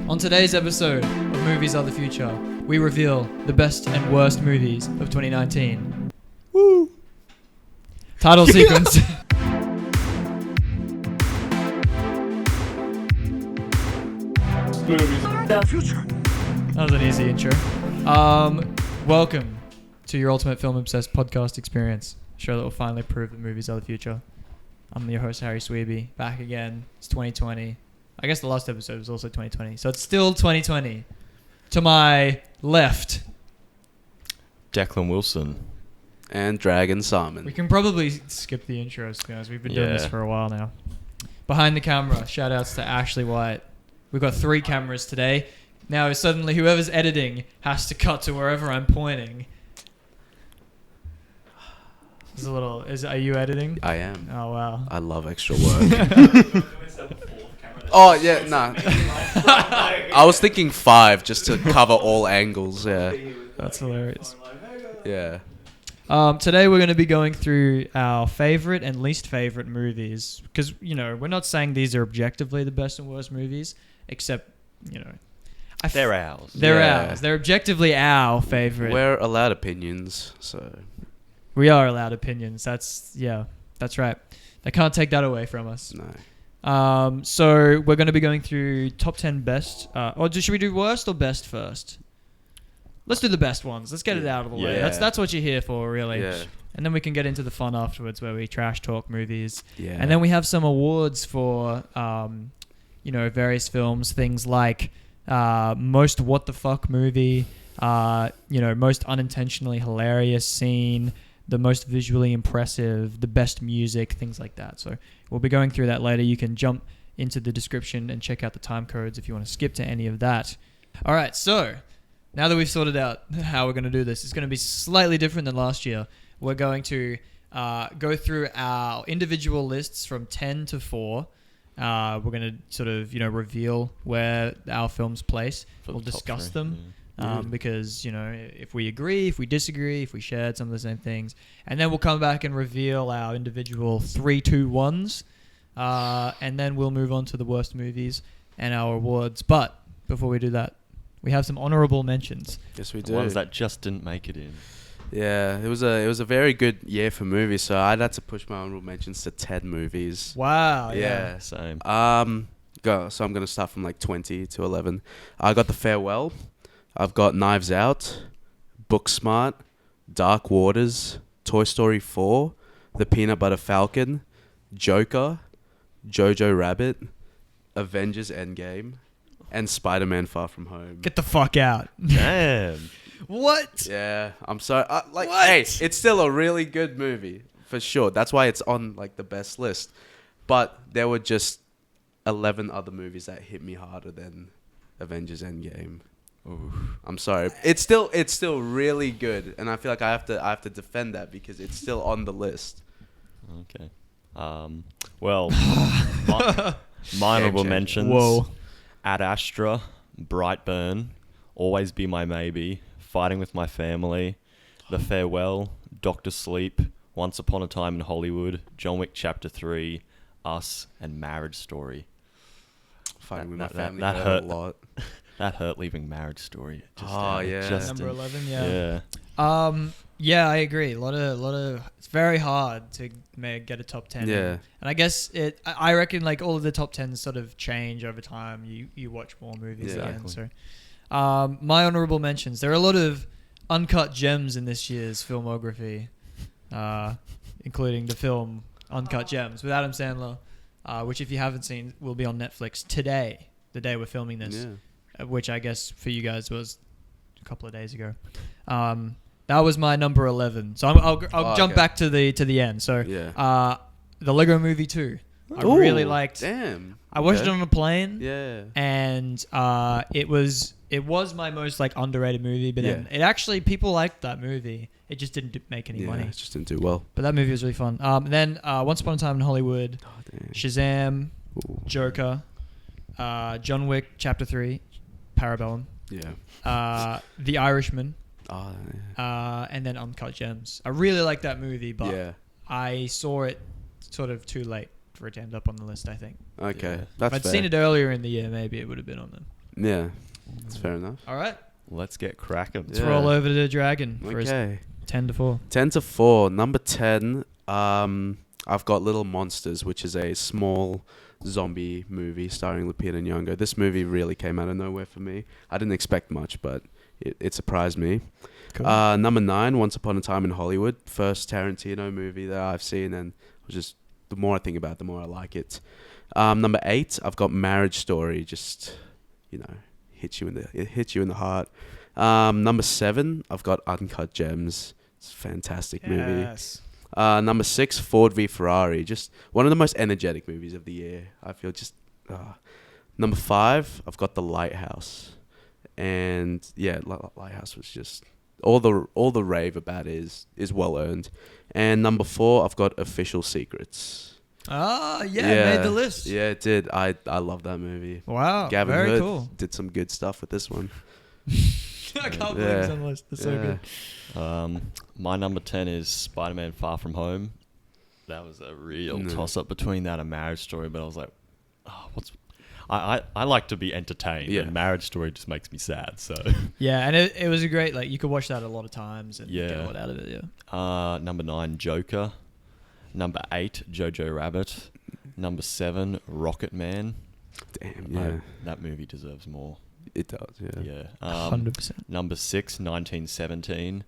On today's episode of Movies Are the Future, we reveal the best and worst movies of 2019. Woo! Title sequence. The future. That was an easy intro. Welcome to your ultimate film obsessed podcast experience. A show that will finally prove that movies are the future. I'm your host, Harry Sweeby, back again. It's 2020. I guess the last episode was also 2020, so it's still 2020. To my left, Declan Wilson. And Dragon Saman. we can probably skip the intros, guys. We've been doing this for a while now. Behind the camera, shout outs to Ashley White. We've got 3 cameras today. Now suddenly whoever's editing has to cut to wherever I'm pointing. There's a little. Are you editing? I am. Oh wow. I love extra work. Oh, yeah, nah. I was thinking 5 just to cover all angles, yeah. That's hilarious. Yeah. Today we're going to be going through our favorite and least favorite movies because, you know, we're not saying these are objectively the best and worst movies, except, you know, They're ours. They're Yeah. ours. They're objectively our favorite. We're allowed opinions, so... We are allowed opinions. That's right. They can't take that away from us. No. So we're going to be going through top 10 best. Should we do worst or best first? Let's do the best ones. Let's get it out of the way. Yeah. That's what you're here for, really. Yeah. And then we can get into the fun afterwards, where we trash talk movies. Yeah. And then we have some awards for, various films. Things like most what the fuck movie, most unintentionally hilarious scene, the most visually impressive, the best music, things like that. So we'll be going through that later. You can jump into the description and check out the time codes if you want to skip to any of that. All right, so now that we've sorted out how we're going to do this, it's going to be slightly different than last year. We're going to go through our individual lists from 10 to 4. We're going to sort of, reveal where our films place. We'll discuss them. Because, if we agree, if we disagree, if we shared some of the same things. And then we'll come back and reveal our individual 3, 2, 1s. And then we'll move on to the worst movies and our awards. But before we do that, we have some honorable mentions. Yes, we do. The ones that just didn't make it in. Yeah, it was a very good year for movies, so I'd had to push my honorable mentions to 10 movies. Wow, Yeah. Same. So I'm going to start from like 20 to 11. I got The Farewell. I've got Knives Out, Booksmart, Dark Waters, Toy Story 4, The Peanut Butter Falcon, Joker, Jojo Rabbit, Avengers Endgame, and Spider-Man Far From Home. Get the fuck out. Damn. What? Yeah, I'm sorry. What? Hey, it's still a really good movie, for sure. That's why it's on like the best list. But there were just 11 other movies that hit me harder than Avengers Endgame. Ooh. I'm sorry. It's still really good, and I feel like I have to defend that because it's still on the list. Okay. Well, my honorable mentions. Whoa. Ad Astra, Brightburn, Always Be My Maybe, Fighting With My Family, The Farewell, Doctor Sleep, Once Upon a Time in Hollywood, John Wick Chapter 3, Us, and Marriage Story. Fighting With My that Family hurt a lot. That hurt leaving Marriage Story. Yeah. Number 11, Yeah. Yeah, I agree. A lot of. It's very hard to get a top 10. Yeah. And I guess I reckon like all of the top 10s sort of change over time. You watch more movies Yeah. again. So, my honorable mentions. There are a lot of uncut gems in this year's filmography, including the film Uncut Gems with Adam Sandler, which if you haven't seen will be on Netflix today, the day we're filming this. Yeah. Which I guess for you guys was a couple of days ago. That was my number 11. So I'll jump back to the end. So Yeah. the Lego Movie 2. I Ooh, really liked. Damn. I watched it on a plane. Yeah. And it was my most like underrated movie. But then Yeah. it actually people liked that movie. It just didn't make any money. It just didn't do well. But that movie was really fun. Then Once Upon a Time in Hollywood, Oh, damn. Shazam, Ooh. Joker, John Wick Chapter 3, Parabellum. Yeah. The Irishman, Oh, yeah. and then Uncut Gems. I really like that movie, but Yeah. I saw it sort of too late for it to end up on the list, I think. Okay. Yeah. That's If I'd fair. seen it earlier in the year, maybe it would have been on them. Yeah, that's fair enough. All right. Let's get cracking. Let's roll over to the dragon for his Okay. 10-4. 10-4. Number 10. I've got Little Monsters, which is a small zombie movie starring Lupita Nyong'o. This movie really came out of nowhere for me. I didn't expect much, but it surprised me. Cool. Number 9, Once Upon a Time in Hollywood. First Tarantino movie that I've seen, and the more I think about it, the more I like it. Number 8, I've got Marriage Story. Just, it hits you in the heart. Number 7, I've got Uncut Gems. It's a fantastic movie. Yes. Number 6, Ford v Ferrari. Just one of the most energetic movies of the year. I feel Number 5, I've got The Lighthouse. And yeah, Lighthouse was just all the rave about it is well earned. And number 4, I've got Official Secrets. Ah, yeah, made the list. Yeah, it did. I love that movie. Wow, Gavin very Hood cool. did some good stuff with this one. I can't believe it's on the list. That's so good. My number 10 is Spider-Man Far From Home. That was a real toss-up between that and Marriage Story, but I was like, I like to be entertained, and Marriage Story just makes me sad. So yeah, and it was a great, you could watch that a lot of times and get a lot out of it. Yeah. Number 9, Joker. Number 8, Jojo Rabbit. Number 7, Rocket Man. Damn, yeah. That movie deserves more. It does, yeah. Yeah. 100%. Number 6, 1917.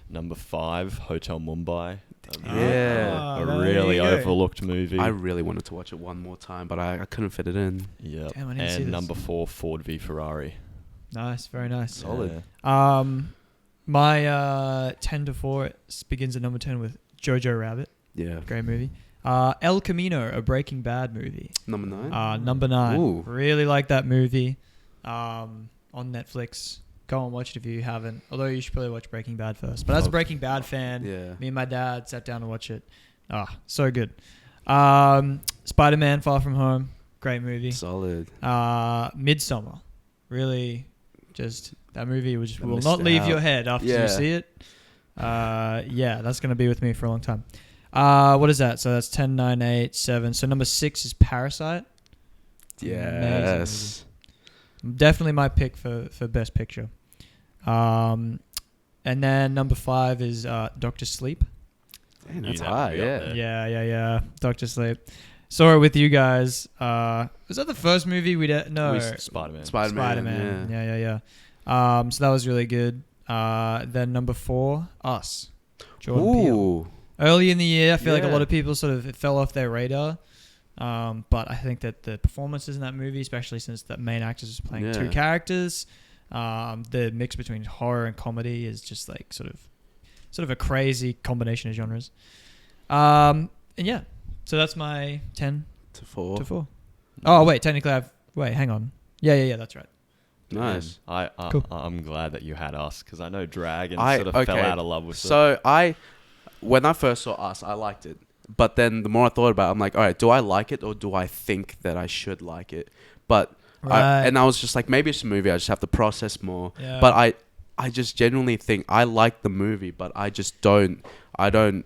Number 5, Hotel Mumbai. Yeah. A really overlooked movie. I really wanted to watch it one more time, but I couldn't fit it in. Yeah. And number 4, Ford v Ferrari. Nice, very nice. Solid. Yeah. My 10-4 begins at number 10 with Jojo Rabbit. Yeah. Great movie. El Camino, a Breaking Bad movie. Number 9? Number 9. Ooh. Really like that movie. On Netflix. Go and watch it if you haven't. Although you should probably watch Breaking Bad first. But as a Breaking Bad fan, me and my dad sat down to watch it. So good. Spider-Man Far From Home. Great movie. Solid. Midsommar. Really just... That movie will not leave your head after you see it. That's going to be with me for a long time. What is that? So that's 10, 9, 8, 7. So number 6 is Parasite. Yes. Definitely my pick for Best Picture. And then number 5 is Dr. Sleep. Damn, that's high, yeah. Yeah. Dr. Sleep. Saw it with you guys. Was that the first movie we did? No. Spider-Man. Spider-Man. Yeah. So that was really good. Then number 4, Us. Jordan Peele. Early in the year, I feel like a lot of people sort of fell off their radar. But I think that the performances in that movie, especially since the main actors was playing 2 characters, the mix between horror and comedy is just like sort of a crazy combination of genres. So that's my 10-4. Oh wait, technically hang on. Yeah, that's right. Nice. Cool. I'm glad that you had Us, because I know Dragon sort of fell out of love with it. So when I first saw Us, I liked it. But then the more I thought about it, I'm like, all right, do I like it or do I think that I should like it? But I was just like, maybe it's a movie. I just have to process more. Yeah. But I just genuinely think I like the movie, but I just don't like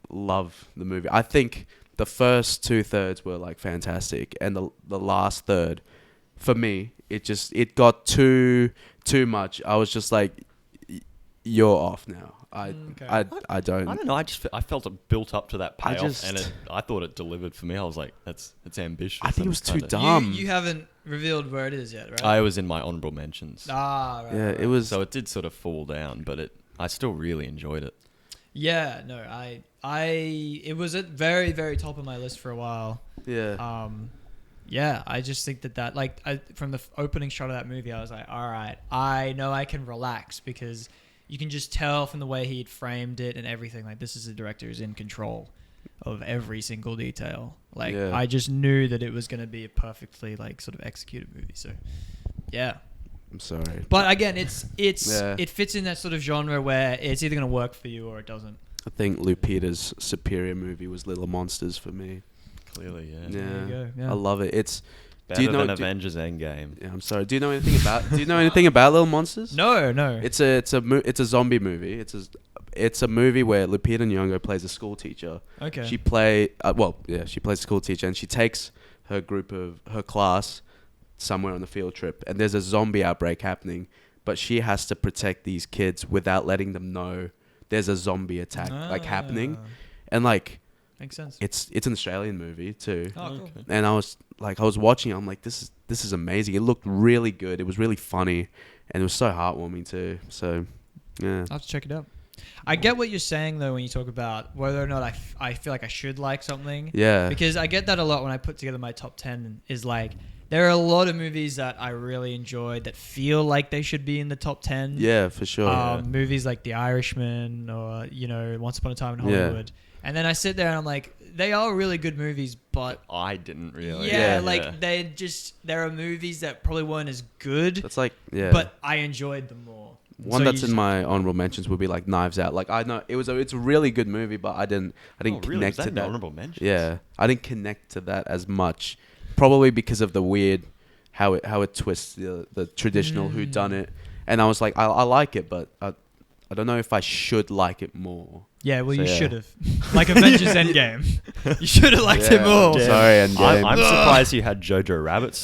love the movie. I think the first 2/3 were like fantastic, and the last third, for me, it got too much. I was just like, you're off now. I don't. I don't know. I felt it built up to that payoff, and I thought it delivered for me. I was like, it's ambitious. I think it was too dumb. You haven't revealed where it is yet, right? I was in my honorable mentions. Right. Yeah, it was. So it did sort of fall down, but I still really enjoyed it. Yeah, no, it was at very, very top of my list for a while. Yeah. I just think that from the opening shot of that movie, I was like, all right, I know I can relax, because you can just tell from the way he had framed it and everything, like, this is a director who's in control of every single detail. I just knew that it was going to be a perfectly sort of executed movie. So, yeah. I'm sorry. But again, it fits in that sort of genre where it's either going to work for you or it doesn't. I think Lupita's superior movie was Little Monsters for me. Clearly, yeah. There you go. Yeah. I love it. It's better than Avengers Endgame. Yeah, I'm sorry. Do you know anything about Little Monsters? No. It's a zombie movie. It's a movie where Lupita Nyong'o plays a school teacher. Okay. She plays a school teacher, and she takes her class somewhere on a field trip, and there's a zombie outbreak happening, but she has to protect these kids without letting them know there's a zombie attack happening, and like makes sense. it's an Australian movie too, Cool. and I was watching it, I'm like, this is amazing. It looked really good. It was really funny, and it was so heartwarming too. So yeah, I'll have to check it out. I get what you're saying though when you talk about whether or not I feel like I should like something. yeah, Because I get that a lot when I put together my top 10 is like there are a lot of movies that I really enjoyed that feel like they should be in the top 10. yeah, for sure. Movies like The Irishman or, Once Upon a Time in Yeah. Hollywood. And then I sit there and I'm like, they are really good movies, but I didn't really. there are movies that probably weren't as good, That's like, yeah. but I enjoyed them more. One So that's you in my honorable mentions would be like Knives Out. Like I know it's a really good movie, but I didn't Really? connect Was to that that. honorable mention? Yeah, I didn't connect to that as much, probably because of the weird how it twists the traditional whodunit, and I was like, I like it, but I don't know if I should like it more. Yeah, well, So, you yeah. should have. Like Avengers Endgame. You should have liked it more. Damn. Sorry, Endgame. I'm surprised you had Jojo Rabbit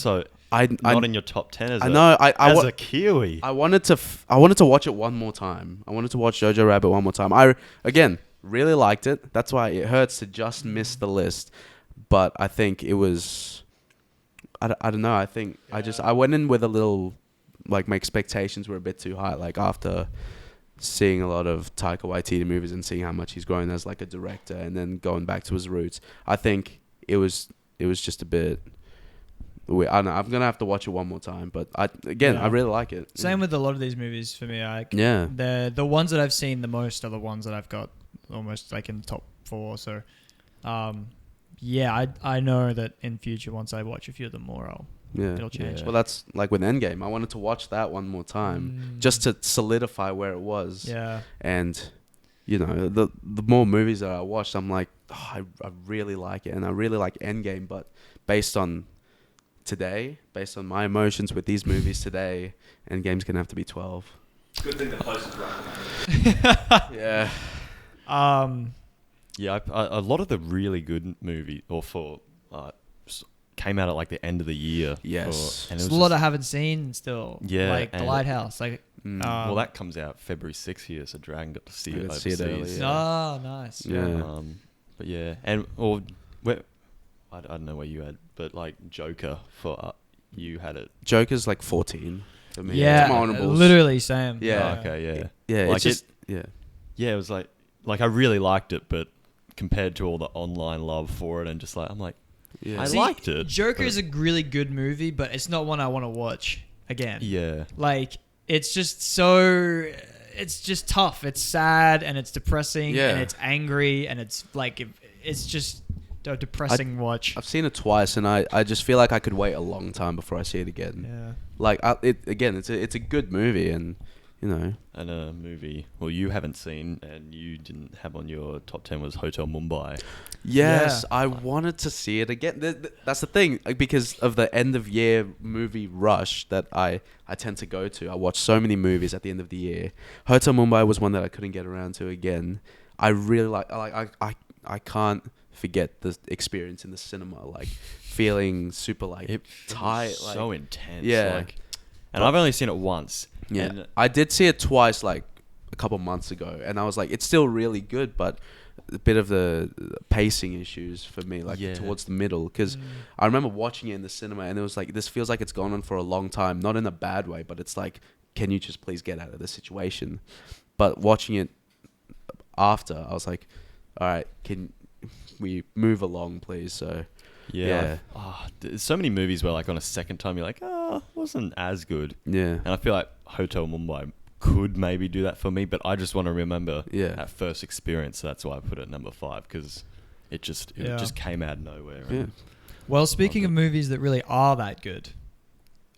not in your top 10 as I know. a Kiwi. I wanted to watch it one more time. I wanted to watch Jojo Rabbit one more time. I again really liked it. That's why it hurts to just miss the list. But I think it was. I don't know. I think I went in with a little, like my expectations were a bit too high. Like after seeing a lot of Taika Waititi movies and seeing how much he's grown as like a director, and then going back to his roots, I think it was just a bit. I don't know. I'm gonna have to watch it one more time, but I really like it. Same with a lot of these movies for me. Yeah. The ones that I've seen the most are the ones that I've got almost like in the top 4. So, I know that in future, once I watch a few of them more, it'll change. Well, that's like with Endgame. I wanted to watch that one more time just to solidify where it was. Yeah. And the more movies that I watched, I'm like, I really like it, and I really like Endgame, but based on my emotions with these movies today, Endgame's gonna have to be 12. Good thing the post is right. Yeah. Yeah, a lot of the really good movies came out at like the end of the year. Yes. And there's a lot I haven't seen still. Yeah, Like The Lighthouse. Like, well, that comes out February 6th here, so Dragon got to see it overseas. early, Oh, nice. Yeah. But yeah, I don't know where you had, but like Joker for you had it. Joker's like 14 for me. Yeah, It's my honorables. literally same. Yeah. Oh, okay, yeah. Yeah, Like it's just it was like I really liked it, but compared to all the online love for it, and just like I'm like, yeah. I liked it. Joker but- is a really good movie, but it's not one I want to watch again. Yeah. Like, it's just tough. It's sad and it's depressing Yeah. and it's angry and it's like, it's just a depressing watch. I've seen it twice, and I just feel like I could wait a long time before I see it again. Yeah. Like it's a good movie, and And a movie, well, you haven't seen and you didn't have on your top 10 was Hotel Mumbai. yes, Yeah. I wanted to see it again. That's the thing, like, because of the end of year movie rush that I tend to go to. I watch so many movies at the end of the year. Hotel Mumbai was one that I couldn't get around to again. I really I can't forget the experience in the cinema, like feeling super tight, like So intense. Yeah. And I've only seen it once. yeah. And I did see it twice, like a couple months ago, and I was like, it's still really good, but a bit of the pacing issues for me, like Yeah. towards the middle, because I remember watching it in the cinema, and it was like, this feels like it's gone on for a long time, not in a bad way, but it's like, can you just please get out of this situation? But watching it after, I was like, all right, can we move along, please? So yeah. There's so many movies where like on a second time you're like, wasn't as good. yeah, And I feel like Hotel Mumbai could maybe do that for me, but I just want to remember Yeah. that first experience. So that's why I put it at number 5, because it just came out of nowhere. yeah. Well, speaking of movies that really are that good,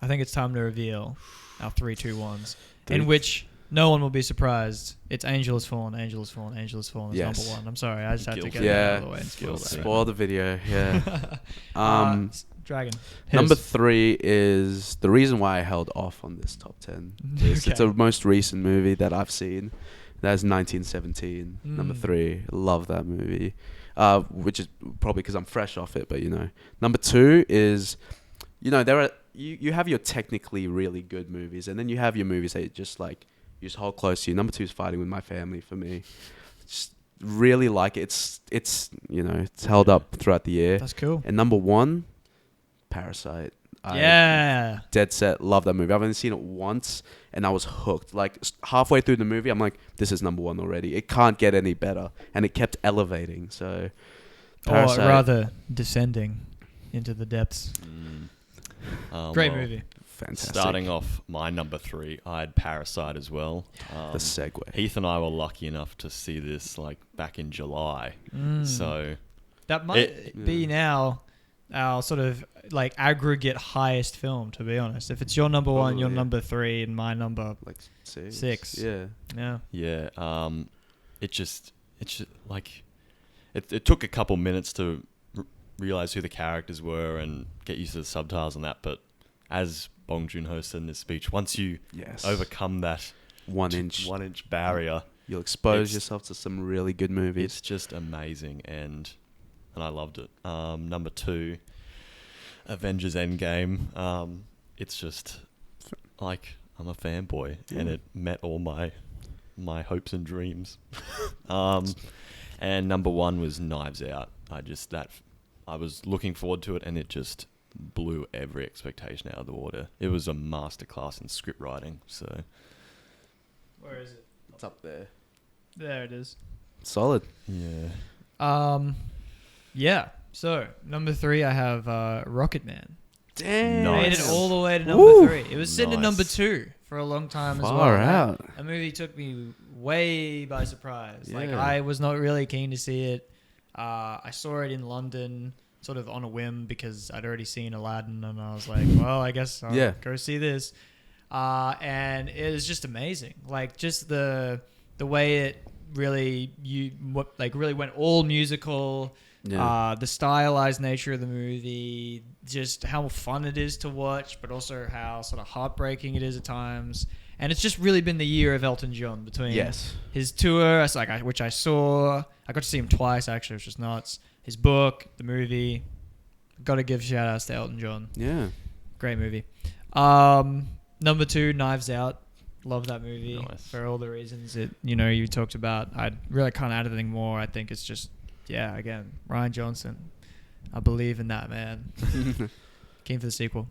I think it's time to reveal our 3, 2, 1s, in which no one will be surprised. It's Angel Has Fallen, Angel Has Fallen, Angel Has Fallen is Yes. number 1. I'm sorry, I just had to get Guilty. that out Yeah. of the way. Guilty. Spoil the video. Yeah. Dragon. Number His. 3 is the reason why I held off on this top 10. It's Okay. a most recent movie that I've seen. That's 1917. Number 3. Love that movie. Which is probably because I'm fresh off it, but Number 2 is, there are you have your technically really good movies, and then you have your movies that you just hold close to you. Number 2 is Fighting with My Family for me. Just really like it. It's it's held up throughout the year. That's cool. And number 1, Parasite. Yeah. Dead set. Love that movie. I've only seen it once, and I was hooked. Like halfway through the movie, I'm like, this is number 1 already. It can't get any better, and it kept elevating. So, Parasite. Or rather, descending into the depths. Great movie. Fantastic. Starting off my number 3, I had Parasite as well. The segue. Heath and I were lucky enough to see this like back in July. So that might be now our sort of like aggregate highest film, to be honest. If it's your number 1, your number 3, and my number like 6. Yeah. Yeah. It just like it took a couple minutes to realize who the characters were and get used to the subtitles and that. But as Bong Joon-ho said in his speech, once you overcome that 1 inch barrier, you'll expose yourself to some really good movies. It's just amazing, and I loved it. Number 2, Avengers Endgame. It's just like I'm a fanboy, and it met all my hopes and dreams. And number 1 was Knives Out. I was looking forward to it, and it just blew every expectation out of the water. It was a masterclass in script writing. So, where is it? It's up there. There it is. Solid. Yeah. Yeah. So number 3, I have Rocket Man. Damn. Made it all the way to number 3. It was sitting at Nice. number 2 for a long time as well. Far out. A movie took me way by surprise. Like Yeah. I was not really keen to see it. I saw it in London sort of on a whim because I'd already seen Aladdin, and I was like, well, I guess I'll go see this. And it was just amazing. Like just the way it really really went all musical. The stylized nature of the movie, just how fun it is to watch, but also how sort of heartbreaking it is at times. And it's just really been the year of Elton John between his tour, which I saw. I got to see him twice, actually, which was nuts. His book, the movie. Got to give shout outs to Elton John. Yeah. Great movie. Number 2, Knives Out. Love that movie for all the reasons you talked about. I really can't add anything more. I think it's just, again, Rian Johnson. I believe in that man. Keen for the sequel.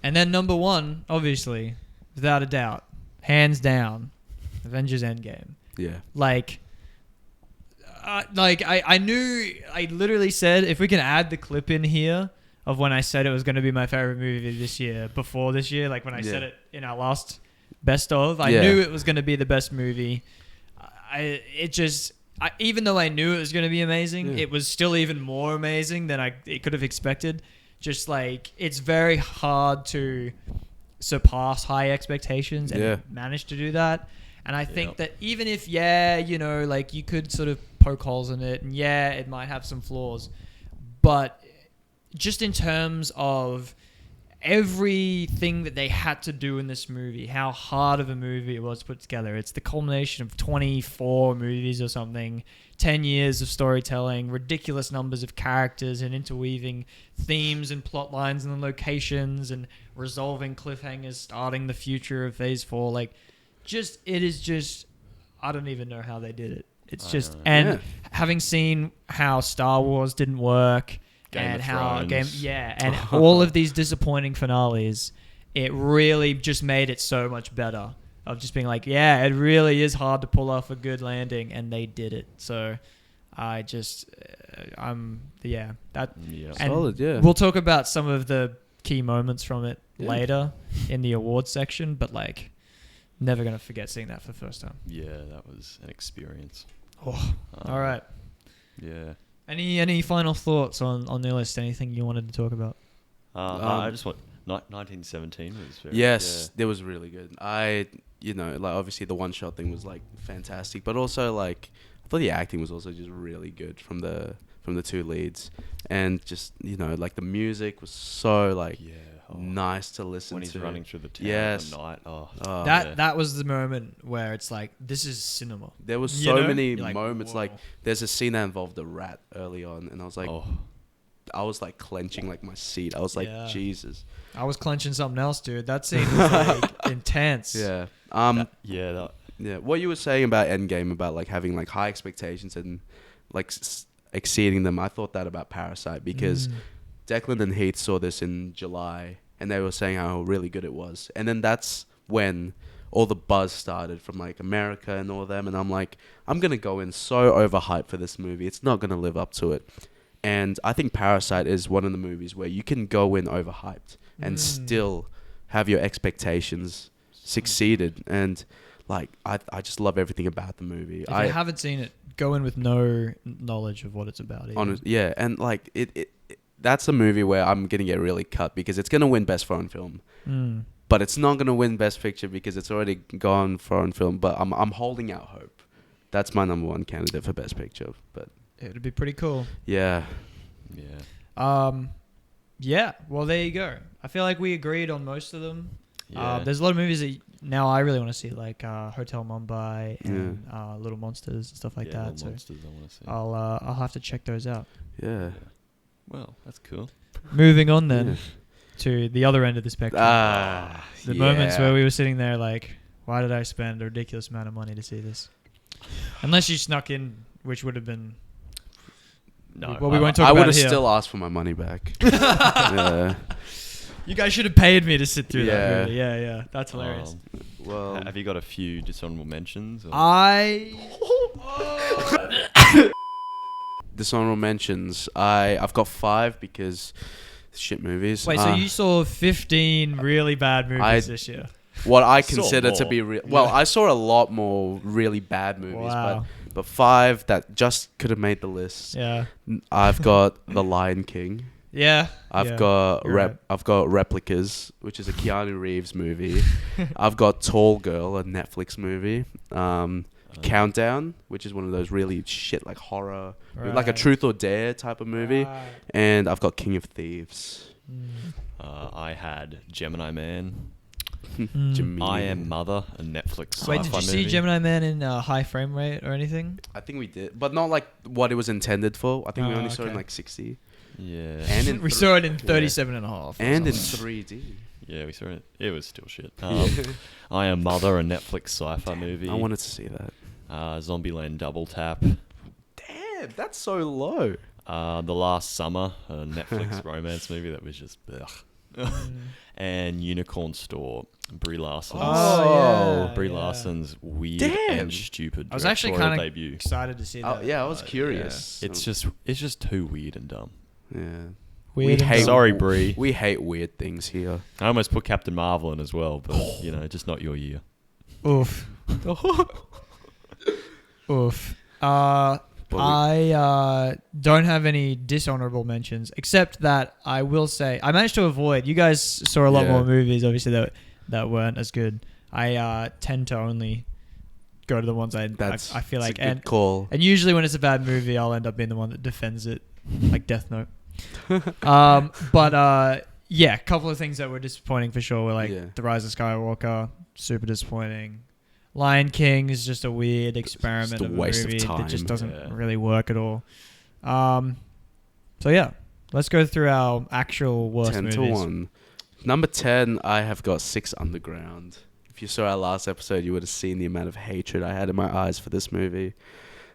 And then number 1, obviously, without a doubt, hands down, Avengers Endgame. Yeah. I knew, I literally said, if we can add the clip in here of when I said it was going to be my favorite movie this year, before this year, like when I said it in our last best of, I knew it was going to be the best movie. Even though I knew it was going to be amazing, it was still even more amazing than it could have expected. Just like, it's very hard to surpass high expectations and manage to do that. And I think that even if, you could sort of poke holes in it, and it might have some flaws, but just in terms of everything that they had to do in this movie, how hard of a movie it was to put together. It's the culmination of 24 movies or something, 10 years of storytelling, ridiculous numbers of characters, and interweaving themes and plot lines and locations, and resolving cliffhangers, starting the future of Phase 4. It is just, I don't even know how they did it. It's just, and having seen how Star Wars didn't work, and all of these disappointing finales, it really just made it so much better. Of just being like, it really is hard to pull off a good landing, and they did it. So, solid. We'll talk about some of the key moments from it later in the awards section, but never gonna forget seeing that for the first time. Yeah, that was an experience. All right. Yeah. Any final thoughts on the list? Anything you wanted to talk about? I just want 1917 was very it was really good. Obviously the one shot thing was fantastic, but also I thought the acting was also just really good from the 2 leads, and just the music was so nice to listen to. When he's running through the town at night. That was the moment where it's like, this is cinema. There was so many You're moments. whoa. There's a scene that involved a rat early on, and I was like, I was like clenching like my seat. I was like, Yeah. Jesus. I was clenching something else, dude. That scene was like intense. Yeah. Yeah. What you were saying about Endgame, about like having like high expectations and like exceeding them, I thought that about Parasite because Declan and Heath saw this in July and they were saying how really good it was. And then that's when all the buzz started from like America and all of them. And I'm like, I'm going to go in so overhyped for this movie. It's not going to live up to it. And I think Parasite is one of the movies where you can go in overhyped and still have your expectations succeeded. And like, I just love everything about the movie. If you haven't seen it, go in with no knowledge of what it's about. Yeah, and like it that's a movie where I'm gonna get really cut because it's gonna win Best Foreign Film, but it's not gonna win Best Picture because it's already gone Foreign Film. But I'm holding out hope. That's my number one candidate for Best Picture. But It'd be pretty cool. yeah, Yeah. Well, there you go. I feel like we agreed on most of them. Yeah. There's a lot of movies that now I really want to see, like Hotel Mumbai and Little Monsters and stuff like that. Little So Monsters I want to see. I'll have to check those out. yeah. Well, that's cool. Moving on then to the other end of the spectrum. The moments where we were sitting there like, why did I spend a ridiculous amount of money to see this? Unless you snuck in, which would have been... No. Well, we won't talk I about would it have here. still asked for my money back. Yeah. You guys should have paid me to sit through Yeah. that movie. Yeah. That's hilarious. Well, Have you got a few dishonorable mentions? Or? dishonorable mentions. I've got 5 because shit movies. Wait, so you saw 15 really bad movies this year? what I Saw consider to more. be real. Well, I saw a lot more really bad movies, Wow. but 5 that just could have made the list. Yeah. I've got The Lion King. Yeah. I've got you're right. I've got Replicas, which is a Keanu Reeves movie. I've got Tall Girl, a Netflix movie. Countdown, which is one of those really shit like horror, like a Right. Truth or Dare type of movie. Right. And I've got King of Thieves. I had Gemini Man. Jimmy. I Am Mother, a Netflix Wait, sci-fi did you movie. see Gemini Man in high frame rate or anything? I think we did, but not like what it was intended for. I think we Oh, only saw it in okay. like 60. Yeah. And in We thr- saw it in 37 and a half. or and in something. 3D. Yeah, we saw it. It was still shit. I Am Mother, a Netflix sci-fi movie. I wanted to see that. Zombieland Double Tap. Damn, that's so low. The Last Summer, a Netflix romance movie that was just ugh. And Unicorn Store, Brie Larson. Oh, yeah, Brie yeah. Larson's weird Damn. and stupid I was actually directorial kind of debut. excited to see that. Yeah, I was but, curious. It's just too weird and dumb. Yeah. Weird and hate, Sorry, Brie. We hate weird things here. I almost put Captain Marvel in as well, but just not your year. Oof. Oof. But I don't have any dishonorable mentions, except that I will say I managed to avoid. You guys saw a lot Yeah. more movies, obviously that weren't as good. I tend to only go to the ones I feel like, a good call. and usually when it's a bad movie, I'll end up being the one that defends it, like Death Note. Yeah, a couple of things that were disappointing for sure were like The Rise of Skywalker, super disappointing. Lion King is just a weird experiment Just a of a waste of movie time. that just doesn't Yeah. really work at all. So yeah, let's go through our actual worst 10 movies. to 1. Number 10, I have got 6 Underground. If you saw our last episode, you would have seen the amount of hatred I had in my eyes for this movie.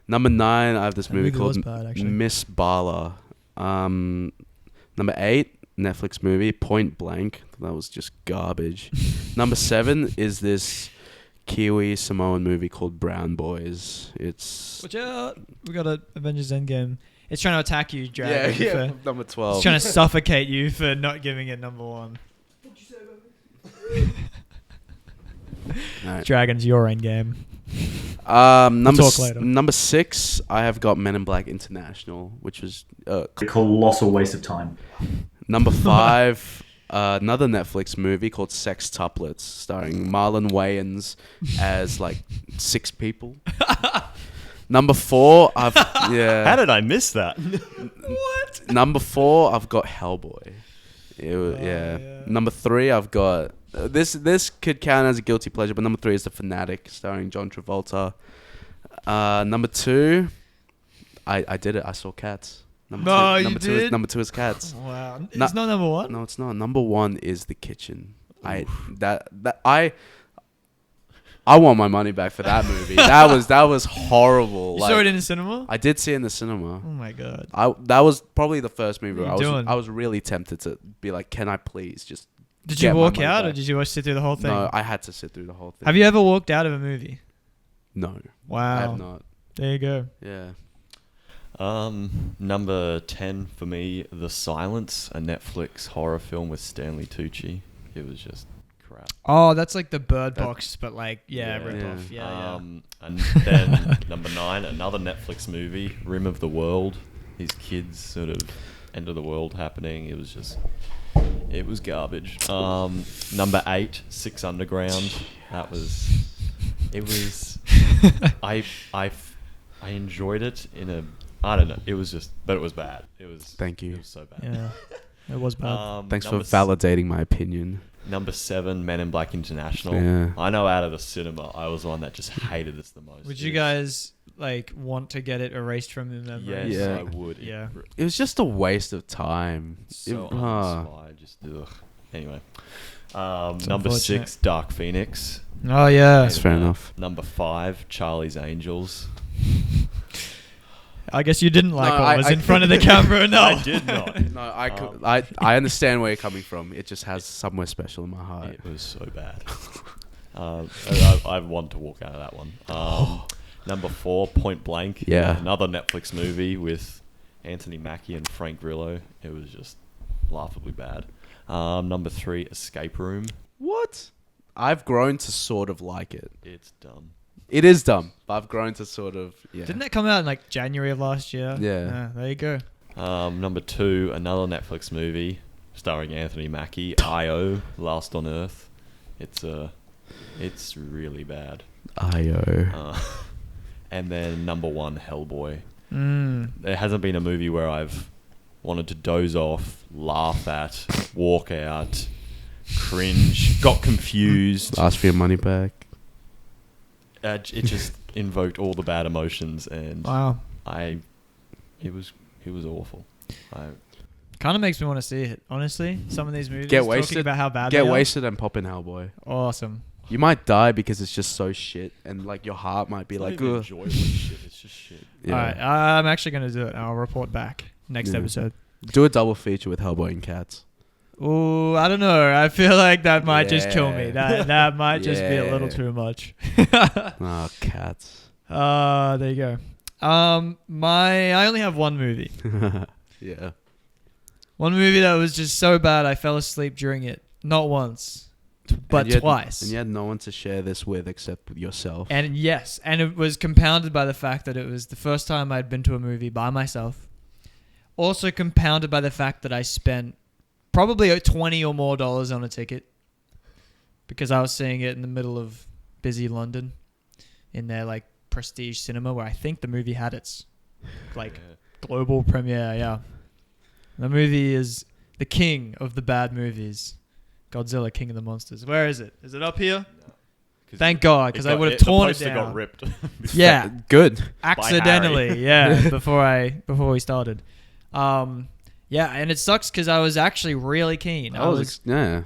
Number 9, I have this That movie movie was called bad, actually. Miss Bala. Number 8, Netflix movie, Point Blank. That was just garbage. Number 7 is this Kiwi Samoan movie called Brown Boys. It's... Watch out! We got a Avengers Endgame. It's trying to attack you, Dragon. Yeah, number 12. It's trying to suffocate you for not giving it number 1. Alright. Dragon's your Endgame. Number talk later. number 6, I have got Men in Black International, which was A colossal waste of time. number 5. Another Netflix movie called Sextuplets, starring Marlon Wayans as like 6 people. Number 4, How did I miss that? Number 4, I've got Hellboy. Yeah. Number 3, I've got this could count as a guilty pleasure, but number 3 is The Fanatic, starring John Travolta. Number 2, I did it. I saw Cats. No, you number two did? number 2 is Cats. Wow. No- It's not number one? No, it's not. Number 1 is The Kitchen. I want my money back for that movie. that was horrible. You saw it in the cinema? I did see it in the cinema. Oh my god. That was probably the first movie What where are you doing? I was really tempted to be like, can I please just Did get you my walk money out or back. did you sit through the whole thing? No, I had to sit through the whole thing. Have you ever walked out of a movie? No. Wow. I have not. There you go. Yeah. Number 10 for me, The Silence, a Netflix horror film with Stanley Tucci. It was just crap. Oh, that's like the Bird That- Box, but like, rip off. Yeah, And then number 9, another Netflix movie, Rim of the World. These kids sort of end of the world happening. It was garbage. Number 8, Six Underground. It was. I enjoyed it I don't know. It was just, but it was bad. Thank you. It was so bad. Yeah. It was bad. Thanks for number validating my opinion. Number 7, Men in Black International. Yeah. I know out of the cinema, I was the one that just hated this the most. Would you guys like want to get it erased from your memory? Yes, Yeah. I would. Yeah. It was just a waste of time. So It- uninspired. Just ugh. Anyway, number unfortunate. 6, Dark Phoenix. Oh yeah. That's fair enough. Number 5, Charlie's Angels. I guess you didn't like No, what was I- in front of the camera. No. I did not. No, I understand where you're coming from. It just has somewhere special in my heart. It was so bad. I want to walk out of that one. Number 4, Point Blank. Yeah. Another Netflix movie with Anthony Mackie and Frank Grillo. It was just laughably bad. Number 3, Escape Room. What? I've grown to sort of like it. It's dumb. It is dumb, but I've grown to sort of, yeah. Didn't that come out in like January of last year? Yeah. There you go. Number 2, another Netflix movie starring Anthony Mackie, I.O. Last on Earth. It's really bad. I.O. And then number 1, Hellboy. Mm. There hasn't been a movie where I've wanted to doze off, laugh at, walk out, cringe, got confused. Ask for your money back. It just invoked all the bad emotions, and Wow. it was awful. Kind of makes me want to see it, honestly. Some of these movies Get talking wasted. about how bad Get they wasted and pop in Hellboy. are. Awesome. You might die because it's just so shit, and like your heart might be like, ugh. enjoyable shit. It's just shit. Yeah. All right. I'm actually going to do it. I'll report back next Yeah. episode. Do a double feature with Hellboy and Cats. Ooh, I don't know. I feel like that might just kill me. Yeah. That might just be a little Yeah. too much. Oh, Cats. There you go. I only have one movie. Yeah. One movie that was just so bad I fell asleep during it. Not once, but And you had- twice. And you had no one to share this with except yourself. And yes, and it was compounded by the fact that it was the first time I'd been to a movie by myself. Also compounded by the fact that I spent probably $20 or more on a ticket because I was seeing it in the middle of busy London in their like prestige cinema where I think the movie had its like global premiere. Yeah, the movie is the king of the bad movies, Godzilla, King of the Monsters. Where is it? Is it up here? Thank God, because I would have torn it The poster down. got ripped. Yeah, Good. accidentally. Yeah, before we started. Yeah, and it sucks because I was actually really keen. Yeah.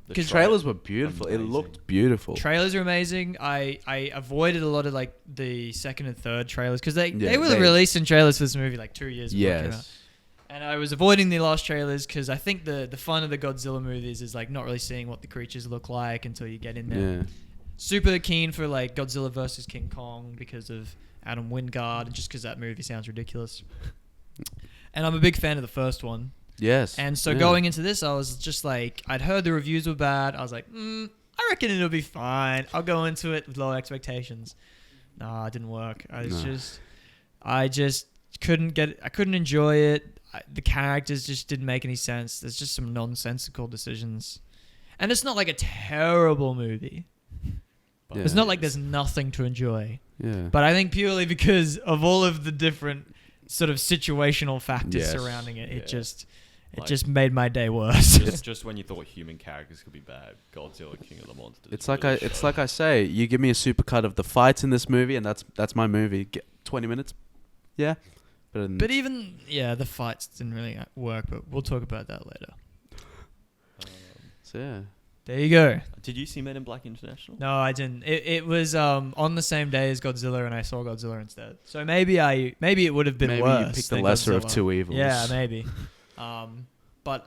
The The trailers were beautiful. It amazing. looked beautiful. Trailers are amazing. I avoided a lot of like the second and third trailers because they Yeah, were they- releasing trailers for this movie like 2 years before it came out. Yes. And I was avoiding the last trailers because I think the fun of the Godzilla movies is like not really seeing what the creatures look like until you get in there. Yeah. Super keen for like Godzilla versus King Kong because of Adam Wingard and just because that movie sounds ridiculous. And I'm a big fan of the first one. Yes. And so Yeah. going into this, I was just like, I'd heard the reviews were bad. I was like, I reckon it'll be fine. I'll go into it with low expectations. Nah, it didn't work. I just couldn't I couldn't enjoy it. The characters just didn't make any sense. There's just some nonsensical decisions. And it's not like a terrible movie. Yeah. It's not like there's nothing to enjoy. Yeah. But I think purely because of all of the different sort of situational factors Yes. surrounding it, Yeah. it Like- just made my day worse. just when you thought human characters could be bad, Godzilla, King of the Monsters. It's like I say, you give me a supercut of the fights in this movie, and that's my movie. Get 20 minutes, yeah, But even the fights didn't really work. But we'll talk about that later. So yeah. There you go. Did you see Men in Black International? No, I didn't. It was on the same day as Godzilla, and I saw Godzilla instead. So maybe it would have been maybe worse. you picked the than lesser Godzilla. of two evils. Yeah, maybe. But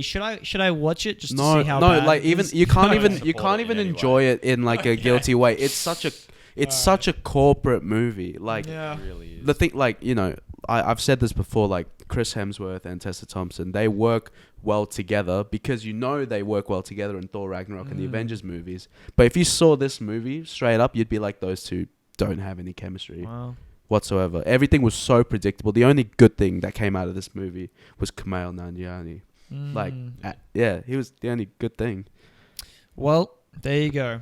should I watch it just to No, see how no, bad like it even is? you can't No. even you Support can't it in even any enjoy way. it in like a guilty way. It's such a corporate movie. Like Yeah. It really is. the thing, like I've said this before. Like Chris Hemsworth and Tessa Thompson, they work well together because they work well together in Thor Ragnarok and the Avengers movies. But if you saw this movie straight up, you'd be like, those two don't have any chemistry Wow. whatsoever. Everything was so predictable. The only good thing that came out of this movie was Kumail Nanjiani. Like, he was the only good thing. Well, there you go.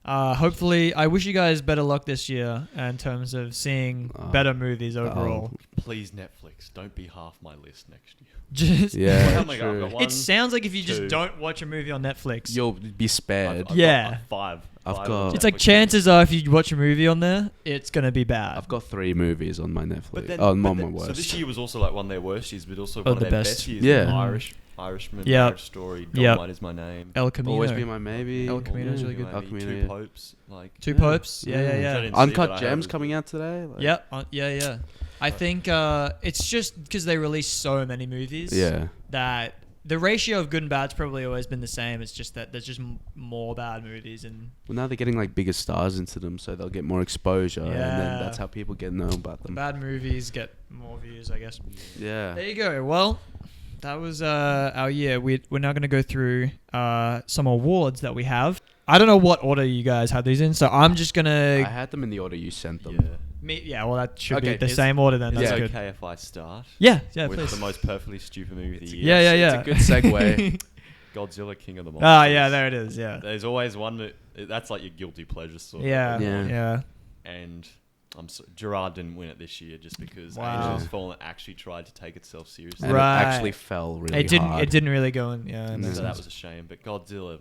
Hopefully, I wish you guys better luck this year in terms of seeing better movies overall. Please, Netflix, don't be half my list next year. Just Yeah, How many I've true. got? One, it sounds like if you just two. don't watch a movie on Netflix, You'll be spared. I've Yeah. got five. I've Five got- on it's like Netflix. chances are if you watch a movie on there, it's gonna be bad. I've got 3 movies on my Netflix. But then, on but my then- worst. so this year was also like one of their worst years, but also Oh, one of the their best. best years. Yeah. Irishman, Yep. Marriage Story, Yep. Dolomite Is My Name. El Camino. Always Be My Maybe. El Camino's really good. El Camino, Two yeah. Popes, like Two Yeah. Popes. Yeah. I didn't see, but Uncut I Gems heard- coming out today. Like, Yeah. I think it's just because they release so many movies. Yeah. That the ratio of good and bad's probably always been the same. It's just that there's just more bad movies and Well, now they're getting like bigger stars into them, so they'll get more exposure, and Yeah. then that's how people get to know about them. bad movies get more views, I guess. Yeah. There you go. Well, that was our year. We're now going to go through some awards that we have. I don't know what order you guys had these in, so I'm just going I to... had them in the order you sent them. Yeah. well, that should Okay, be the is- same order then. Is That's it good. okay if I start? Yeah, with please. the most perfectly stupid movie of the year? Yeah. It's a good segue. Godzilla, King of the Monsters. Ah, yeah, there it is. Yeah. There's always one that's like your guilty pleasure sort of. Yeah. Yeah. And Gerard didn't win it this year just because Wow. Angel's Fallen actually tried to take itself seriously. And Right. it actually fell really It didn't. hard. It didn't really go in. Yeah. No. makes So that sense. was a shame. But Godzilla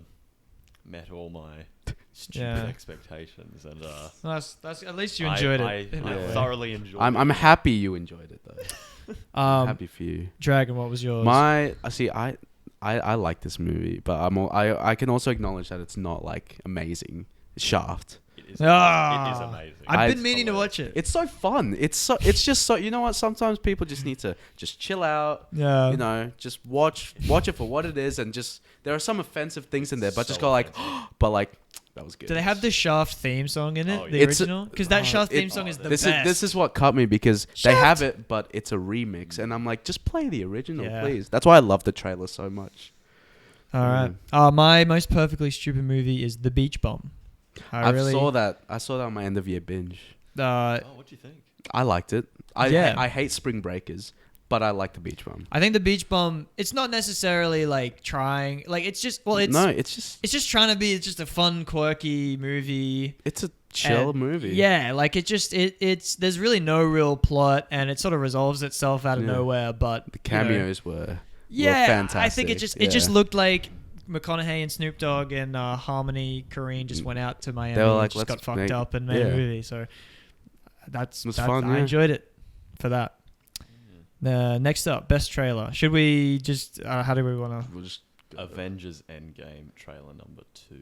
met all my stupid Yeah. expectations, and That's at least you enjoyed I it. in a I way. thoroughly enjoyed it. I'm happy you enjoyed it though. I'm happy for you. Dragon, what was yours? I like this movie, but I can also acknowledge that it's not like amazing. Shaft. It is, Ah. it is amazing. I've I- been meaning to watch it. It's so fun. It's just so, you know what? Sometimes people just need to just chill out. Yeah. You know, just watch it for what it is, and just there are some offensive things in there, but So just go like, but like that was good. Do they have the Shaft theme song in it? Oh, The yeah. original? Because that Shaft theme song is the this best. This is what cut me because they Shaft! have it, but it's a remix, and I'm like, just play the original, Yeah. please. That's why I love the trailer so much. All right. My most perfectly stupid movie is The Beach Bum. I saw that on my end of year binge. Uh, What do you think? I liked it. Yeah. I hate Spring Breakers, but I like The Beach Bum. I think The Beach Bum. It's not necessarily like trying. Like it's just. Well, it's No, it's just It's just trying to be. It's just a fun, quirky movie. it's a chill And- movie. Yeah, like it's. There's really no real plot, and it sort of resolves itself out of Yeah. nowhere. But The you know, cameos were fantastic. I think it fantastic, just yeah. looked like McConaughey and Snoop Dogg and Harmony Korine just went out to Miami were and like, just got "Let's fucked make-" up and made yeah. a movie. So It was fun, I yeah. enjoyed it for that. Next up, best trailer. Should we just? How do we want to? We'll just Avengers Endgame trailer number 2.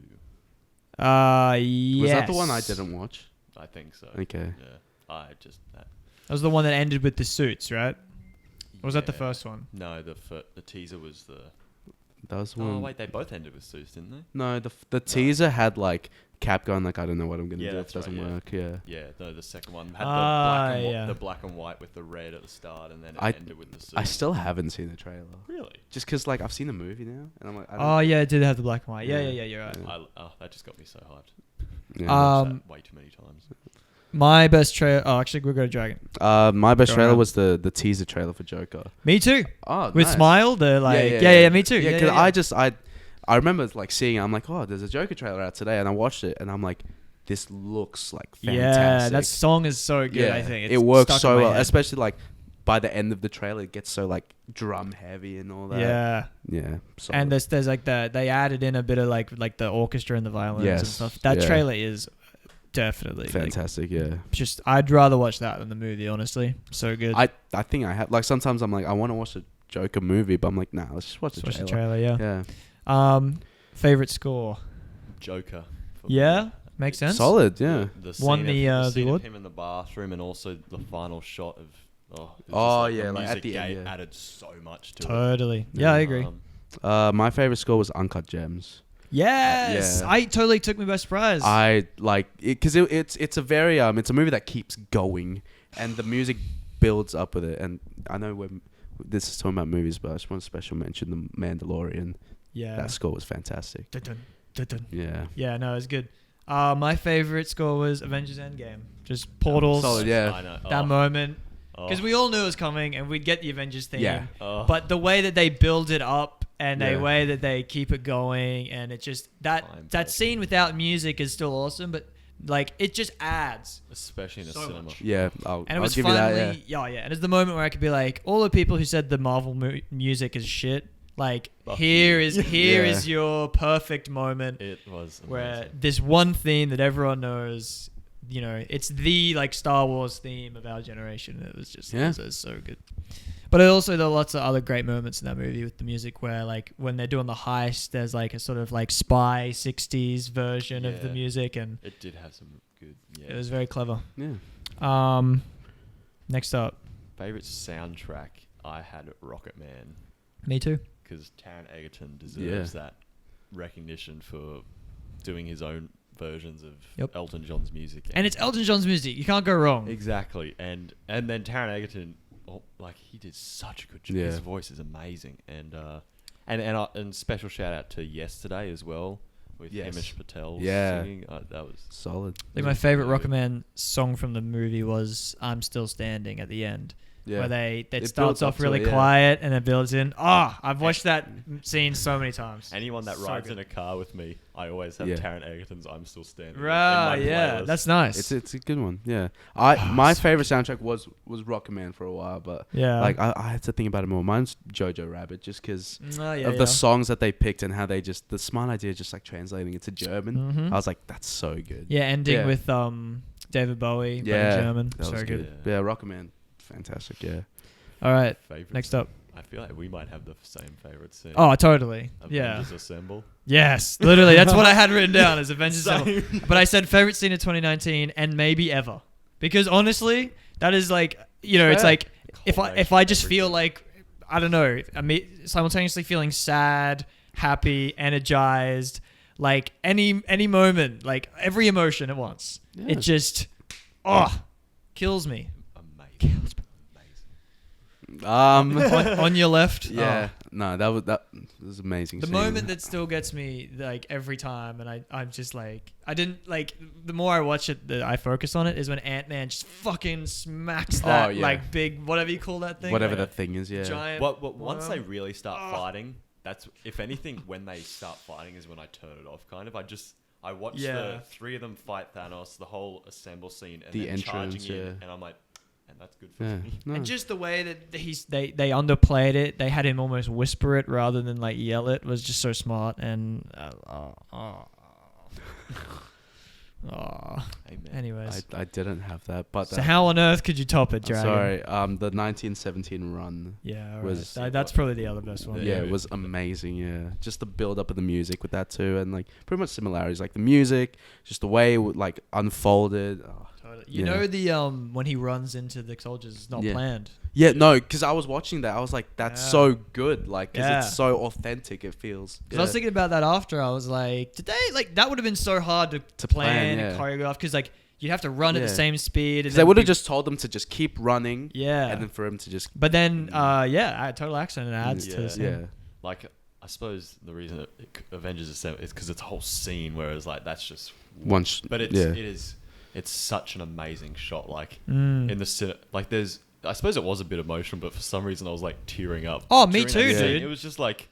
Yes. Was that the one I didn't watch? I think so. Okay. Yeah. That. That was the one that ended with the suits, right? Or was that the Yeah. first one? No, the teaser was the. That was the Oh one. wait, they both ended with Zeus, didn't they? No, the teaser had like Cap going like, I don't know what I'm gonna Yeah, do if it that's doesn't right, yeah. work. Yeah. Yeah, no, the second one had Yeah. the black and white with the red at the start, and then it I- ended with the suit. I still haven't seen the trailer. Really? Just because like I've seen the movie now, and I'm like, I don't, Oh yeah, it did have the black and white. Yeah, Yeah. you're right. Yeah. That just got me so hyped. yeah. Watched that way too many times. My best trailer. Oh, actually, we'll go to Dragon. My best Go trailer ahead. was the teaser trailer for Joker. Me too. Oh, With nice. Smile, the like. Yeah, me too. Yeah, because I remember like seeing it. I'm like, oh, there's a Joker trailer out today, and I watched it, and I'm like, this looks like fantastic. Yeah, that song is so good. I think it works stuck in so my well, head. especially like by the end of the trailer, it gets so like drum heavy and all that. Yeah, yeah. So and there's like they added in a bit of like the orchestra and the violins and Yes, stuff. That yeah. trailer is Definitely. fantastic. Yeah. Just I'd rather watch that than the movie. Honestly, so good. I think I have like sometimes I'm like I want to watch a Joker movie, but I'm like nah, let's just watch Just the watch trailer. the trailer. Yeah. Yeah. Favorite score. Joker. for Yeah, me. makes sense. Solid. Yeah. The scene Won of, the scene award? of him in the bathroom and also the final shot of. It was Oh, just yeah, the like, at music the end, gave- yeah. added so much to it. Totally. Yeah, I agree. My favorite score was Uncut Gems. Yes, yeah. I totally took me by surprise. I like it because it's a very it's a movie that keeps going and the music builds up with it. And I know this is talking about movies, but I just want to special mention the Mandalorian. yeah. That score was fantastic. Dun-dun, dun-dun. Yeah. Yeah, no, it was good. My favorite score was Avengers Endgame. Just portals. Solid, yeah. I know. That moment. Oh. Because we all knew it was coming and we'd get the Avengers theme. Yeah. Oh. But the way that they build it up and the Yeah. way that they keep it going and it just that Time scene without music is still awesome, but like it just adds. especially in a so cinema. much. Yeah. And it I'll was give you finally that. Yeah. yeah. And it's the moment where I could be like, all the people who said the Marvel music is shit, like Fuck here you. is Yeah. your perfect moment It was where amazing. this one theme that everyone knows, you know, it's the like Star Wars theme of our generation. It was just Yeah. it was so good. But also there are lots of other great moments in that movie with the music where like when they're doing the heist, there's like a sort of like spy 60s version of the Yeah. music and It did have some good. Yeah. it was very clever. Yeah. Next up, Favorite soundtrack I had Rocket Man me too. because Taron Egerton deserves that recognition for doing his own versions of Yep. Elton John's music. And it's Elton John's music. You can't go wrong. Exactly, and then Taron Egerton, like he did such a good job. Yeah. His voice is amazing, and special shout out to Yesterday as well with Yes. Hamish Patel Yeah. singing. That was Solid. I think my favorite Rocket Man song from the movie was "I'm Still Standing" at the end. Yeah. Where they It starts builds up off to really it, yeah. quiet and it builds in. I've watched that scene so many times. anyone that So rides good. in a car with me. I always have Yeah. Taron Egerton's "I'm Still Standing." Right, in my yeah, playlist. that's nice. It's a good one. Yeah. My favorite soundtrack was Rocket Man for a while, but yeah, like I had to think about it more. Mine's Jojo Rabbit just because Oh, yeah, of the songs that they picked and how they just the smart idea just like translating it to German. Mhm. I was like, that's so good. yeah, ending Yeah. with David Bowie, but Yeah, in German, that so was good. Yeah, Rocket Man, fantastic. Yeah. All right, Favorite next up. I feel like we might have the same favorite scene. Oh, totally. Yeah. Avengers Assemble. Yes, literally. That's what I had written down as Avengers Same. Assemble. But I said favorite scene of 2019 and maybe ever. Because honestly, that is like, you know, it's Fair. like if I just feel like, I don't know, simultaneously feeling sad, happy, energized, like any moment, like every emotion at once. Yeah. It just, kills me. Amazing. on your left. Yeah. Oh. No, that was amazing. The scene. moment that still gets me like every time, and I'm just like I didn't like. The more I watch it, I focus on it is when Ant-Man just fucking smacks that yeah. like big whatever you call that thing, whatever like, the thing is, yeah. giant. Once they worm. really start fighting, that's if anything. When they start fighting is when I turn it off. Kind of. I watch Yeah. the three of them fight Thanos, the whole assemble scene, and The then entrance, charging in, yeah. and I'm like, and that's good for Yeah. me. No. And just the way that they underplayed it, they had him almost whisper it rather than like yell it, was just so smart. And Amen. anyways, I didn't have that, but so how on earth could you top it, Dragon? sorry. The 1917 run. Yeah, all was- right. That's probably the other best one. Yeah, Yeah. it was amazing. Yeah, just the build up of the music with that too, and like pretty much similarities, like the music, just the way it would, like unfolded. Oh. Totally. You Yeah. know the when he runs into the soldiers, it's not Yeah. planned. Yeah, no, because I was watching that, I was like, that's Yeah. so good, like, because Yeah. it's so authentic. It feels. Because I was thinking about that after. I was like, did they like that would have been so hard to plan plan, and yeah. choreograph because like you'd have to run at the Yeah. same speed. And Because they then would have be- just told them to just keep running, yeah. and then for him to just But then total accident adds to the scene. yeah. Like, I suppose the reason Avengers Assemble is because it's a whole scene, whereas like that's just but it's such an amazing shot. Like Mm. in the like there's. I suppose it was a bit emotional, but for some reason I was like tearing up. Oh, me during that too, scene. dude. It was just like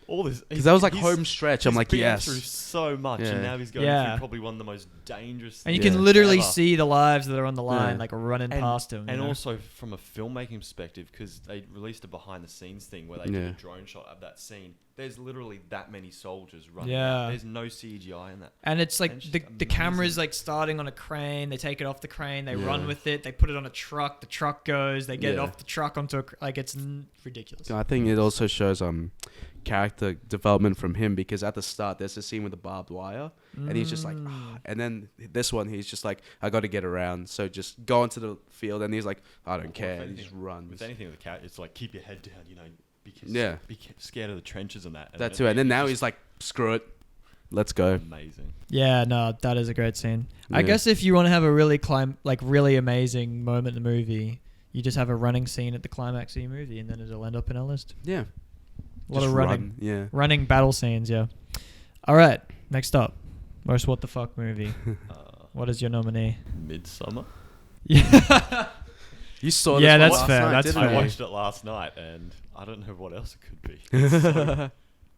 all this. Because that was like he's- home stretch. I'm he's like, been yes. through so much, Yeah. and now he's going Yeah. through probably one of the most dangerous. And you things can literally ever. see the lives that are on the line, Yeah. like running past him. And you know? also from a filmmaking perspective, because they released a behind the scenes thing where they did Yeah. a drone shot of that scene. There's literally that many soldiers running. Yeah. Out. There's no CGI in that. And it's like And it's the just camera's amazing. like starting on a crane. They take it off the crane. They Yeah. run with it. They put it on a truck. The truck goes. They get it Yeah. off the truck onto like it's ridiculous. I think it also shows character development from him, because at the start there's a scene with the barbed wire, and he's just like, "Ah," and then this one he's just like, I got to get around, so just go into the field, and he's like, I don't care, and he just runs. With anything with the character, it's like keep your head down, because Yeah. be scared of the trenches and that. That too, and then now he's like, screw it, let's go. amazing. Yeah, no, that is a great scene. I Yeah. guess if you want to have a really amazing moment in the movie, you just have a running scene at the climax of your movie, and then it'll end up in our list. Yeah, A lot Just of running, Yeah. running battle scenes. Yeah. All right, next up, most what the fuck movie. What is your nominee? Midsummer. Yeah. You saw Yeah, this that's one fair, last night, that's didn't fair. I you? watched it last night, and I don't know what else it could be. It's, so,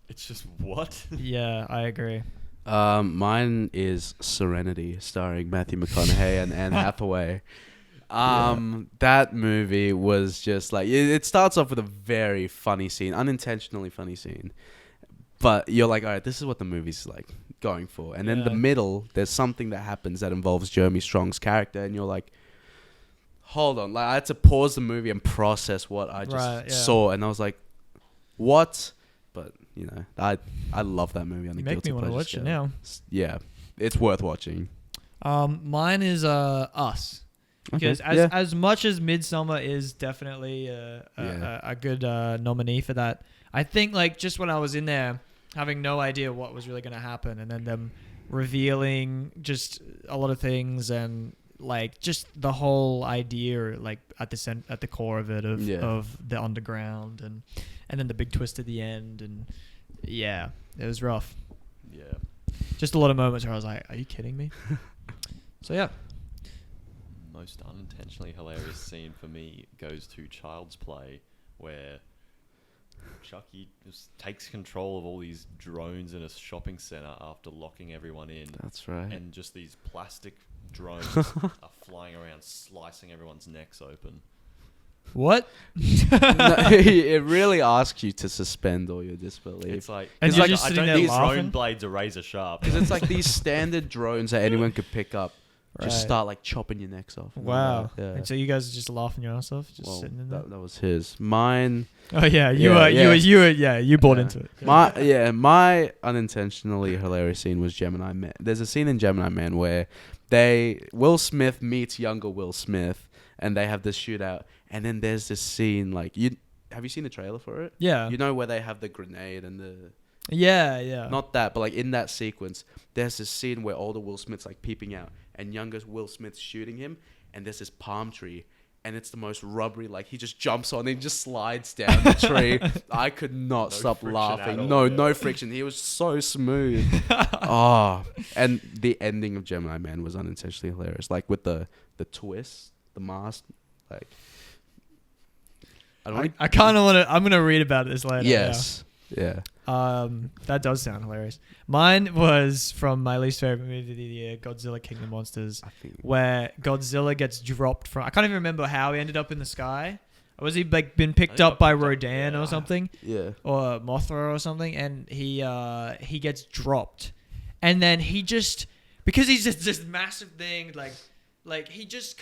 it's just what? Yeah, I agree. Mine is Serenity, starring Matthew McConaughey and Anne Hathaway. That movie was just like, it starts off with a very funny scene, unintentionally funny scene, but you're like, all right, this is what the movie's like going for. And then the Yeah. middle, there's something that happens that involves Jeremy Strong's character, and you're like, hold on, like I had to pause the movie and process what I just Right, yeah. saw, and I was like, what? But I love that movie on You a make guilty me want to pleasure watch scale. it now. Yeah, it's worth watching. Mine is Us. Because as much as Midsummer is definitely a good nominee for that, I think like just when I was in there having no idea what was really going to happen, and then them revealing just a lot of things, and like just the whole idea like at the core of it of the underground, and then the big twist at the end, and yeah, it was rough. Yeah. Just a lot of moments where I was like, are you kidding me? So yeah. Most unintentionally hilarious scene for me goes to Child's Play, where Chucky just takes control of all these drones in a shopping center after locking everyone in. That's right. And just these plastic drones are flying around, slicing everyone's necks open. What? It really asks you to suspend all your disbelief. It's like, And it's you're like just I sitting don't there think laughing? drone blades are razor sharp. Because it's like these standard drones that anyone could pick up, just Right. start like chopping your necks off. Wow. Yeah. And so you guys are just laughing your ass off, just Well, sitting in there. that was his. Mine. Oh yeah, you bought Yeah. into it. My unintentionally hilarious scene was Gemini Man. There's a scene in Gemini Man where Will Smith meets younger Will Smith, and they have this shootout, and then there's this scene like have you seen the trailer for it? Yeah. You know where they have the grenade and the Yeah. not that, but like in that sequence, there's this scene where older Will Smith's like peeping out, and younger Will Smith's shooting him, and there's this palm tree, and it's the most rubbery. Like he just jumps on, and he just slides down the tree. I could not stop friction laughing. at all, No yeah. friction. He was so smooth. And the ending of Gemini Man was unintentionally hilarious. Like with the twist, the mask, like. I kind of want to. I'm gonna read about this later. Yes. Yeah. That does sound hilarious. Mine was from my least favorite movie of the year, Godzilla King of Monsters, I think. where Godzilla gets dropped from. I can't even remember how he ended up in the sky. Or was he like been picked up by Rodan or something, Yeah. or Mothra or something, and he gets dropped, and then he just, because he's just this massive thing, like he just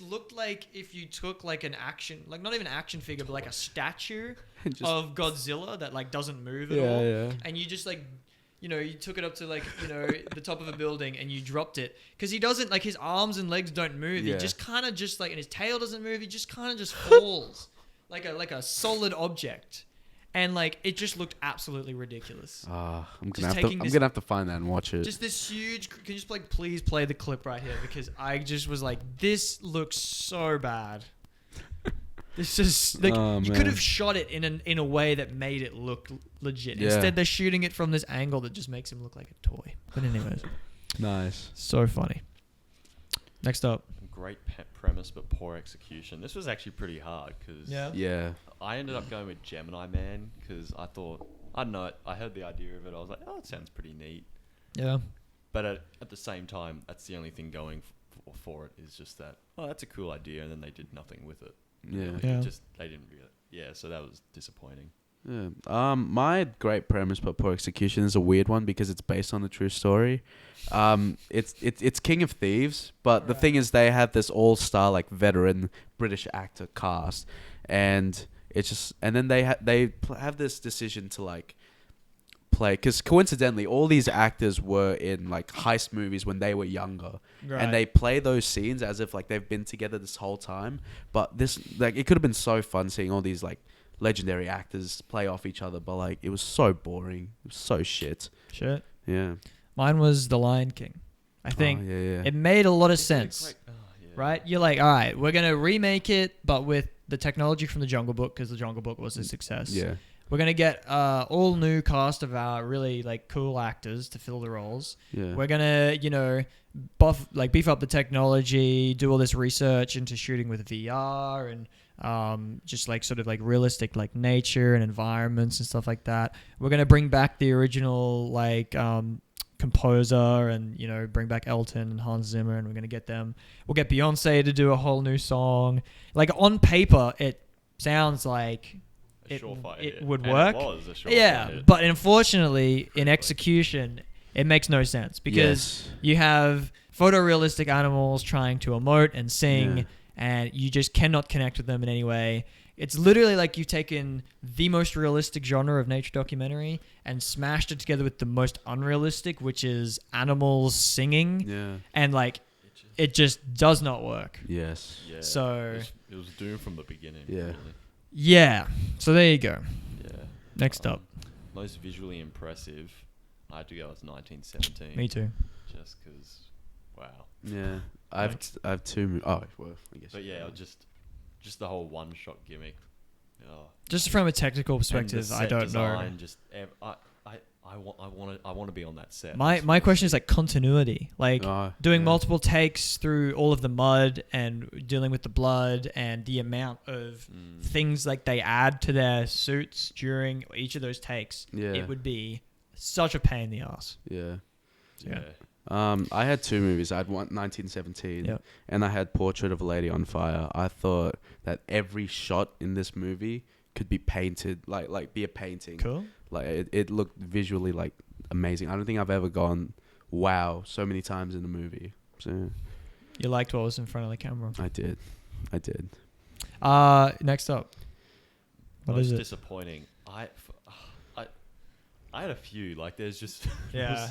looked like if you took like an action, like not even an action figure, but like a statue of Godzilla that like doesn't move at all, Yeah. and you just like, you took it up to like, the top of a building and you dropped it, because he doesn't, like his arms and legs don't move. Yeah. He just kind of just like, and his tail doesn't move. He just kind of just falls like a solid object, and like it just looked absolutely ridiculous. I'm Just gonna taking have to find that and watch it. Just this huge. Can you just like please play the clip right here, because I just was like, this looks so bad. This is like, you could man. have shot it in a way that made it look legit. Yeah. Instead, they're shooting it from this angle that just makes him look like a toy. But anyways, Nice. so funny. Next up. Great premise, but poor execution. This was actually pretty hard because Yeah. I ended up going with Gemini Man because I thought I don't know. I heard the idea of it. I was like, oh, it sounds pretty neat. Yeah. But at the same time, that's the only thing going for it is just that, oh, that's a cool idea, and then they did nothing with it. Yeah. Really. Yeah. They didn't really. Yeah, so that was disappointing. Yeah. My great premise but poor execution is a weird one because it's based on a true story. It's King of Thieves, but the thing is they have this all-star like veteran British actor cast, and it's just and then they have this decision to like play because coincidentally all these actors were in like heist movies when they were younger, and they play those scenes as if like they've been together this whole time. But this like it could have been so fun seeing all these like legendary actors play off each other, but like it was so boring. It was so shit. Shit. Yeah. Mine was The Lion King. I think yeah. it made a lot of sense, Yeah. right? You're like, all right, we're going to remake it, but with the technology from The Jungle Book, because The Jungle Book was a success. Yeah. We're going to get all new cast of our really like cool actors to fill the roles. Yeah. We're going to, beef up the technology, do all this research into shooting with VR and just like sort of like realistic like nature and environments and stuff like that. We're going to bring back the original like composer and, bring back Elton and Hans Zimmer, and we're going to get them. We'll get Beyonce to do a whole new song. Like on paper, it sounds like it would work. It was a surefire hit. But unfortunately, in execution, it makes no sense because you have photorealistic animals trying to emote and sing, and you just cannot connect with them in any way. It's literally like you've taken the most realistic genre of nature documentary and smashed it together with the most unrealistic, which is animals singing. Yeah. And like, it just does not work. Yes. Yeah. So it was doomed from the beginning. Yeah. Really. yeah. So there you go. Yeah. Next up. Most visually impressive, I had to go as 1917. Me too. Just because, wow. Yeah. I have two. Oh, well, I guess. But yeah, just the whole one-shot gimmick. Oh. Just from a technical And the perspective, I set don't know. design, just I want to be on that set. My question is like continuity, like doing yeah. multiple takes through all of the mud and dealing with the blood and the amount of things like they add to their suits during each of those takes. Yeah. It would be such a pain in the ass. Yeah. Yeah. I had two movies. I had one 1917, Yep. and I had Portrait of a Lady on Fire. I thought that every shot in this movie could be painted, like be a painting. Cool. Like it looked visually like amazing. I don't think I've ever gone wow so many times in a movie. So You liked what was in front of the camera. I did. Next up. What is Most it? disappointing. I had a few. Like there's just Yeah.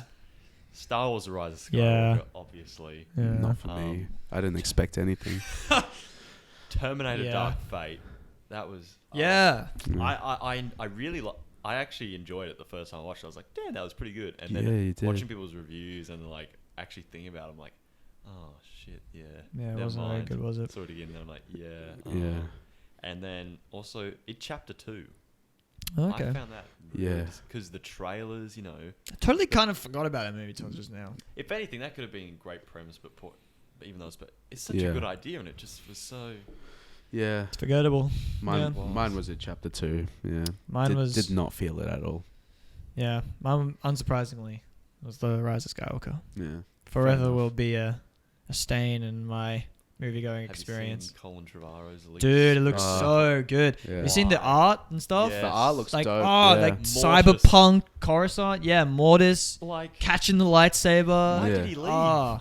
Star Wars: The Rise of Skywalker, Yeah. obviously. Yeah. Not for me. I didn't expect anything. Terminator: Yeah. Dark Fate. That was. Yeah. I really I actually enjoyed it the first time I watched it. I was like, damn, that was pretty good. And Yeah, then you did. watching people's reviews and like actually thinking about it, I'm like, oh shit, yeah. Yeah, it never wasn't very mind. good, was it? Saw it again, and I'm like, yeah. Yeah. And then also, Chapter 2. Okay. I found that Yeah. because the trailers, I totally kind of forgot about that movie till just now. if anything, that could have been a great premise, but even though it's such Yeah. a good idea, and it just was so. Yeah. It's forgettable. Mine Yeah. mine was at Chapter 2. Yeah. Mine did not feel it at all. Yeah, mine, unsurprisingly, was The Rise of Skywalker. Yeah. Forever enough. will be a stain in my movie-going Have experience. you seen Colin Trevorrow's Elite? Dude, it looks Oh. so good. Yeah. You seen the art and stuff? Yeah. The art looks Like, dope. oh, yeah. like Mortis. cyberpunk Coruscant. Yeah, Mortis Like, catching the lightsaber. why Yeah. did he leave? Oh.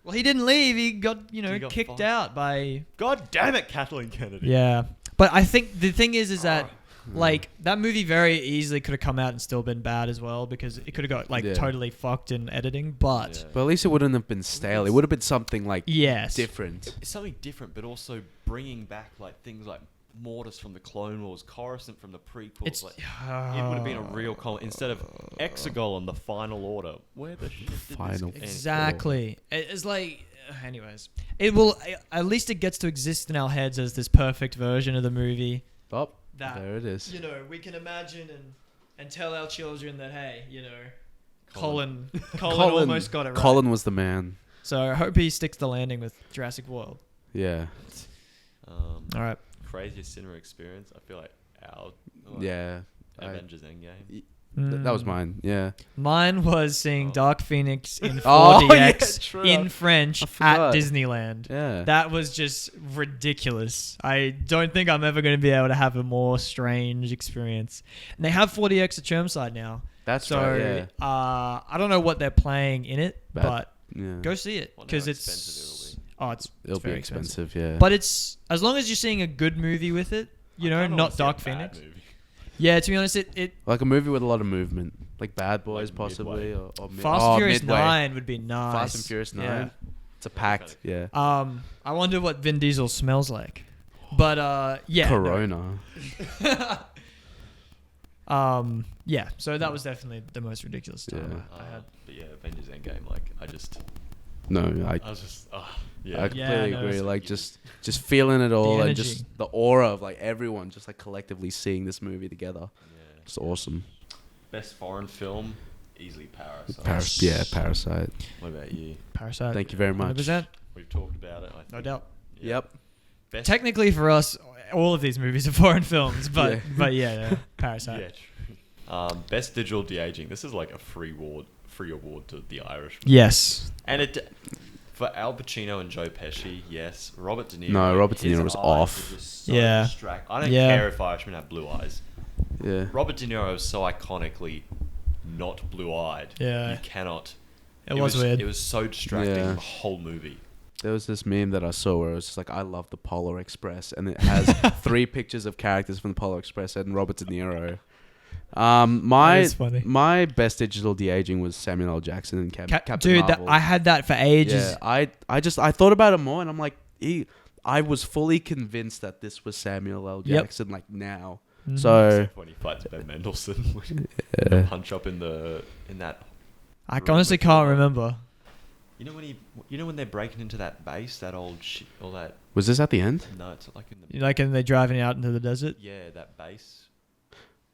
Well, he didn't leave. He got, He got kicked fired. out by... God damn it, Kathleen Kennedy. Yeah. But I think the thing is that... Yeah. Like, that movie very easily could have come out and still been bad as well because it could have got, like, Yeah. totally fucked in editing, but... But at least it wouldn't have been stale. It would have been something like Yes. different. It's something different, but also bringing back like things like Mortis from the Clone Wars, Coruscant from the prequels. It's... Like, it would have been a real instead of Exegol on the Final Order. Where the shit did Final this? Exactly. It's like... Anyways. It will... At least it gets to exist in our heads as this perfect version of the movie. Oh, That, there it is. we can imagine and tell our children that, hey, Colin. Colin almost got it right. Colin was the man. So I hope he sticks the landing with Jurassic World. Yeah. All right. Craziest cinema experience. I feel like our Yeah. Avengers Endgame. That was mine. Yeah. Mine was seeing Dark Phoenix in 4DX Oh, yeah, true. in French I at forgot. Disneyland. Yeah. That was just ridiculous. I don't think I'm ever going to be able to have a more strange experience. And they have 4DX at Chermside now. That's So right. Yeah. I don't know what they're playing in it, but Yeah. go see it Wonder because how it's expensive It'll be very expensive. Yeah. But it's as long as you're seeing a good movie with it, you know, not Dark Phoenix. Yeah, to be honest, it like a movie with a lot of movement, like Bad Boys, Like possibly, Midway. or Fast and Furious Midway. 9 would be nice. Fast and Furious 9. Yeah. It's a packed. Yeah. I wonder what Vin Diesel smells like. But yeah. Corona. Yeah, so that was definitely the most ridiculous time Yeah. I had. But yeah, Avengers Endgame. Like I I was just. I Yeah. completely no, agree. it's Like just feeling it all and energy. just the aura of like everyone just like collectively seeing this movie together. Yeah. It's awesome. Best foreign film, easily Parasite. Parasite. What about you? Parasite. Thank you very much. 100%. We've talked about it. I think. No doubt. Yeah. Yep. Best. Technically for us, all of these movies are foreign films, but Yeah. Parasite. Yeah. True. Best digital de-aging. This is like a free award to The Irishman. Yes. And it for Al Pacino and Joe Pesci, yes. Robert De Niro. No, Robert De his Niro was eyes off. were just so Yeah. distract- I don't Yeah. care if Irishman had blue eyes. Yeah. Robert De Niro is so iconically not blue-eyed. Yeah. You cannot. It was weird. It was so distracting Yeah. the whole movie. There was this meme that I saw where it was just like, I love the Polar Express, and it has 3 pictures of characters from the Polar Express and Robert De Niro. That is funny. My best digital de-aging was Samuel L. Jackson and Captain Dude, Marvel. I had that for ages. Yeah, I thought about it more, and I'm like, I was fully convinced that this was Samuel L. Yep. Jackson, like now. Mhm. So Except when he fights Ben Mendelsohn, the punch up in that. I honestly can't remember. You know when they're breaking into that base, that old shit, all that. was this at the end? No, it's like in the. Like, and they're driving out into the desert. Yeah, that base.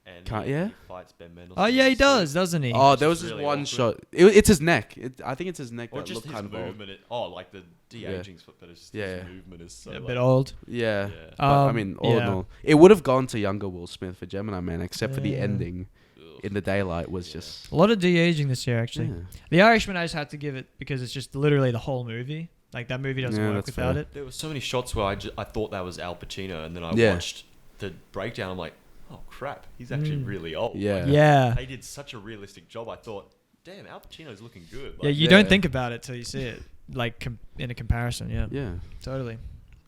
And He fights Ben Mendelsohn. Oh yeah, he in sleep. does, doesn't he? Oh, there was just this really one awkward. shot. It's his neck. I think it's his neck Or that just looked his kind of old. movement. Like the de-aging, but it's just Yeah. his movement is so a like, bit old. Yeah. Yeah. But, I mean, all in yeah. all, it would have gone to younger Will Smith for Gemini Man, except for the Yeah. ending Ugh. in the daylight was Yeah. just. A lot of de-aging this year, actually. Yeah. The Irishman, I just had to give it because it's just literally the whole movie. Like, that movie doesn't Yeah, work that's without fair. it. There were so many shots where I thought that was Al Pacino, and then I Yeah. watched the breakdown. I'm like, oh crap, he's actually really old. Yeah. Like, Yeah. they did such a realistic job. I thought, damn, Al Pacino's looking good. Yeah, Like, you don't think about it till you see it. Like, in a comparison, yeah. Yeah. Totally.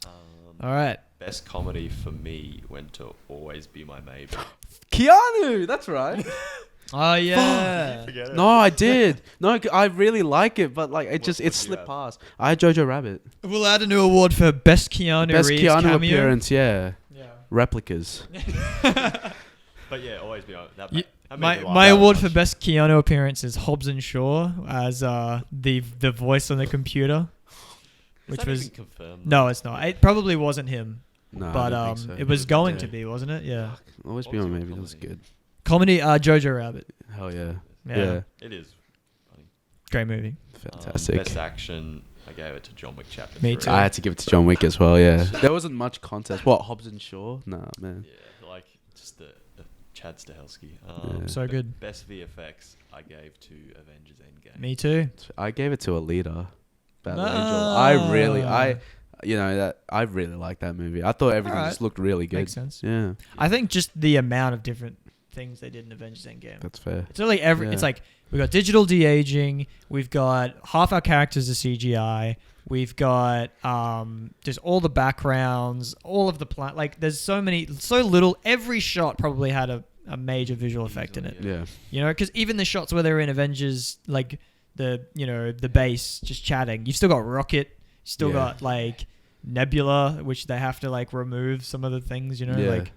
um, All right. Best comedy for me went to Always Be My Maybe. Keanu, that's right. Oh, yeah. Forget it. No, I did. No, I really like it, but like it What do you slipped have? past. I had Jojo Rabbit. We'll add a new award for Best Keanu Best Reeves Keanu cameo. appearance, yeah. Yeah. Replicas. But yeah, Always Be My that You- that made My me laugh my that award much. for best Keanu appearance is Hobbs and Shaw as the voice on the computer, Is which that was even confirmed? no, it's not. It probably wasn't him, No, but I don't think so. it was going Yeah. to be, wasn't it? Yeah. Always be What's on your maybe. That was comedy? good. Comedy, Jojo Rabbit. Hell yeah. Yeah. Yeah. It is. Great movie. Fantastic. Best action, I gave it to John Wick Chapter Me 3. too. I had to give it to John Wick as well, yeah. There wasn't much contest. What, Hobbs and Shaw? Nah, man. Yeah, like just the Chad Stahelski. Yeah. So good. Best VFX, I gave to Avengers Endgame. Me too. I gave it to Alita. Bad No. Angel. I really like that movie. I thought everything Alright. just looked really good. Makes sense. Yeah, I think just the amount of different things they did in Avengers Endgame. that's fair. It's really Yeah. It's like we've got digital de-aging. We've got half our characters are CGI. We've got just all the backgrounds, all of the like. There's so little. Every shot probably had a major visual effect in it. Easily, Yeah. You know, because even the shots where they're in Avengers, like the base just chatting. You've still got Rocket. You still Yeah. got like Nebula, which they have to like remove some of the things. You know, Yeah. like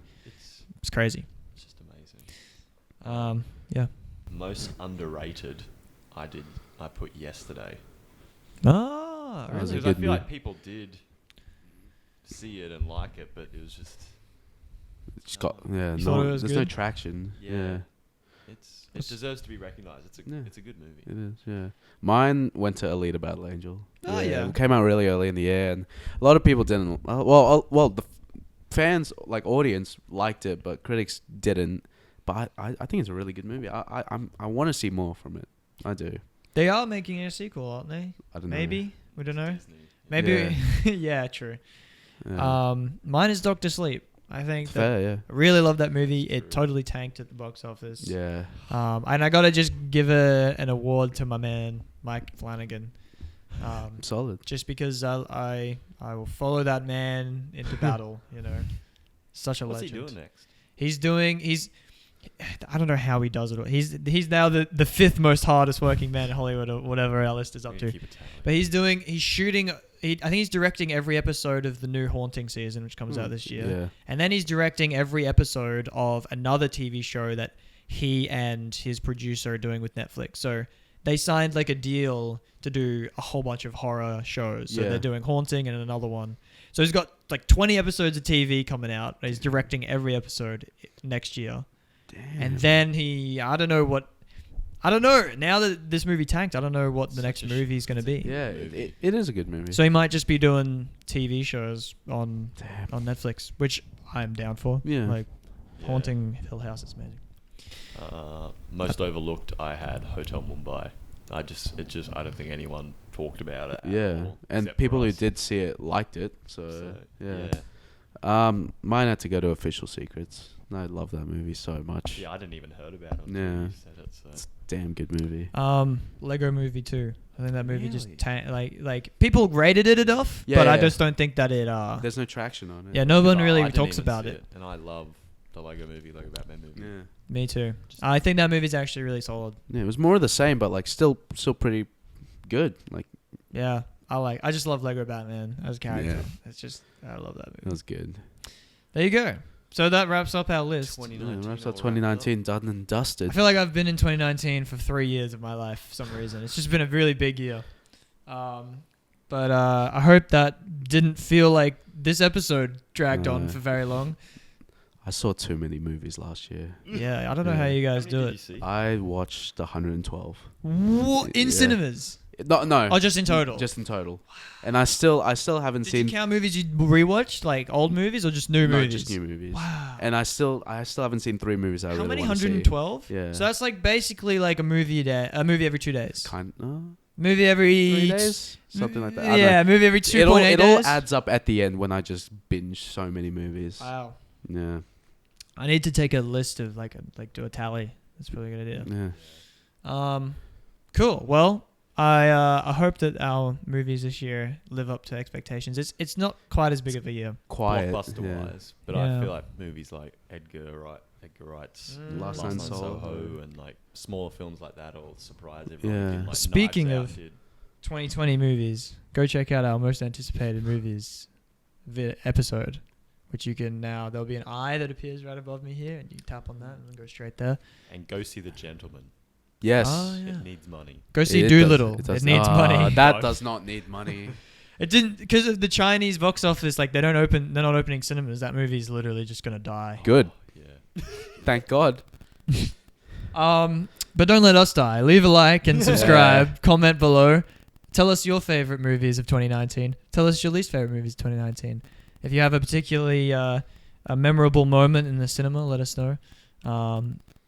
it's crazy. It's just amazing. Yeah. Most underrated, I put Yesterday. Ah, That was a Because really? I good feel like movie. people did see it and like it, but it was just Just got there's thought it was no good? traction. Yeah. Yeah. it deserves to be recognized. Yeah. It's a good movie. It is, yeah. Mine went to Alita Battle Angel. Oh, yeah. It came out really early in the year, and a lot of people didn't. Well, the fans, like audience, liked it, but critics didn't. but I think it's a really good movie. I want to see more from it. I do. They are making a sequel, aren't they? I don't know. Maybe. We don't know. Disney. Maybe. Yeah, true. Yeah. Mine is Doctor Sleep. I think that Fair, yeah. I really love that movie. It totally tanked at the box office. Yeah. And I gotta just give an award to my man Mike Flanagan. Solid. Just because I will follow that man into battle. You know, such a What's he legend. doing next? He's I don't know how he does it. He's now the fifth most hardest working man in Hollywood or whatever our list is up to. But he's shooting. I think he's directing every episode of the new Haunting season, which comes out this year. Yeah. And then he's directing every episode of another TV show that he and his producer are doing with Netflix. So they signed like a deal to do a whole bunch of horror shows. So they're doing Haunting and another one. So he's got like 20 episodes of TV coming out. He's directing every episode next year. Damn. And then I don't know. Now that this movie tanked, I don't know what the next movie is going to be. Yeah, it is a good movie. So he might just be doing TV shows on Netflix, which I'm down for. Yeah. Like Haunting Hill House is amazing. Most overlooked, I had Hotel Mumbai. I don't think anyone talked about it. Yeah, all, and except people for who us. did see it liked it. So yeah. yeah. Mine had to go to Official Secrets. I love that movie so much. Yeah, I didn't even heard about it. Until Yeah. you said it, so. It's a damn good movie. Lego Movie 2. I think that movie just Really? like people rated it enough, Yeah, but I yeah. just don't think that it There's no traction on it. yeah, no one No, really I didn't talks even about see it. And I love the Lego Batman movie. Yeah. Me too. I think that movie's actually really solid. Yeah, it was more of the same, but like still pretty good. Like Yeah, I just love Lego Batman as a character. Yeah. It's just I love that movie. it was good. There you go. So that wraps up our list. 2019. Yeah, wraps all up 2019 done and I dusted. feel like I've been in 2019 for 3 years of my life for some reason. It's just been a really big year. But I hope that didn't feel like this episode dragged on No. for very long. I saw too many movies last year. Yeah, I don't know how you guys do it. I watched 112. What? In Yeah. cinemas? No. Oh, just in total? Just in total. And I still haven't Did seen. you count movies you rewatched, like old movies or just new No, movies? just new movies. Wow. And I still haven't seen 3 movies I How really many? want to see. 112? Yeah. So that's like basically like a movie every 2 days. Movie Movie every 3 days, something like that. I don't Yeah, know. movie every 2.8 It all days. adds up at the end when I just binge so many movies. Wow. Yeah, I need to take a list of like do a tally. That's probably a good idea. yeah. Cool. Well, I hope that our movies this year live up to expectations. It's not quite as big of a year. Quiet. Blockbuster yeah. wise, but Yeah. I feel like movies like Edgar Wright's Last Night in Night in Soho Soho. and like smaller films like that will surprise everyone. Yeah. Like Knives Speaking Out of- did. 2020 movies. Go check out our most anticipated movies episode, which you can now. There'll be an eye that appears right above me here, and you tap on that and go straight there. And go see The Gentleman. Yes. Oh, yeah. It needs money. Go see It Doolittle. does- It needs money. That No. does not need money. It didn't because of the Chinese box office. Like they're not opening cinemas. That movie's literally just gonna die. Good. Yeah. Thank God. But don't let us die. Leave a like and subscribe. Comment below. Tell us your favorite movies of 2019. Tell us your least favorite movies of 2019. If you have a particularly a memorable moment in the cinema, let us know.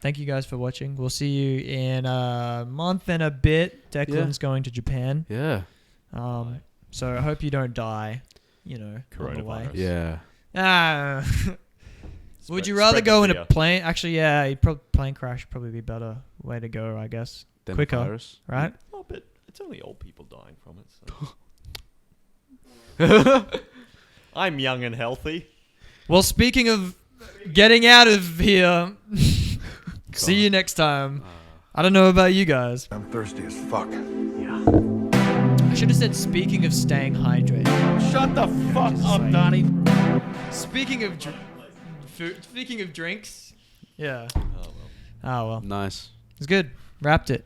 Thank you guys for watching. We'll see you in a month and a bit. Declan's going to Japan. Yeah. So I hope you don't die. You know, on the way. Coronavirus. Yeah. Ah. Would you Spread rather the go in a fear. plane? Actually, yeah, plane crash would probably be a better way to go, I guess. Then Quicker. virus. Right? Oh, but it's only old people dying from it. So. I'm young and healthy. Well, speaking of getting out of here, see you next time. I don't know about you guys. I'm thirsty as fuck. I should have said speaking of staying hydrated. Shut the fuck Just up, like- Donnie. Speaking of speaking of drinks. Yeah. Oh well. Oh well. Nice. It's good. Wrapped it.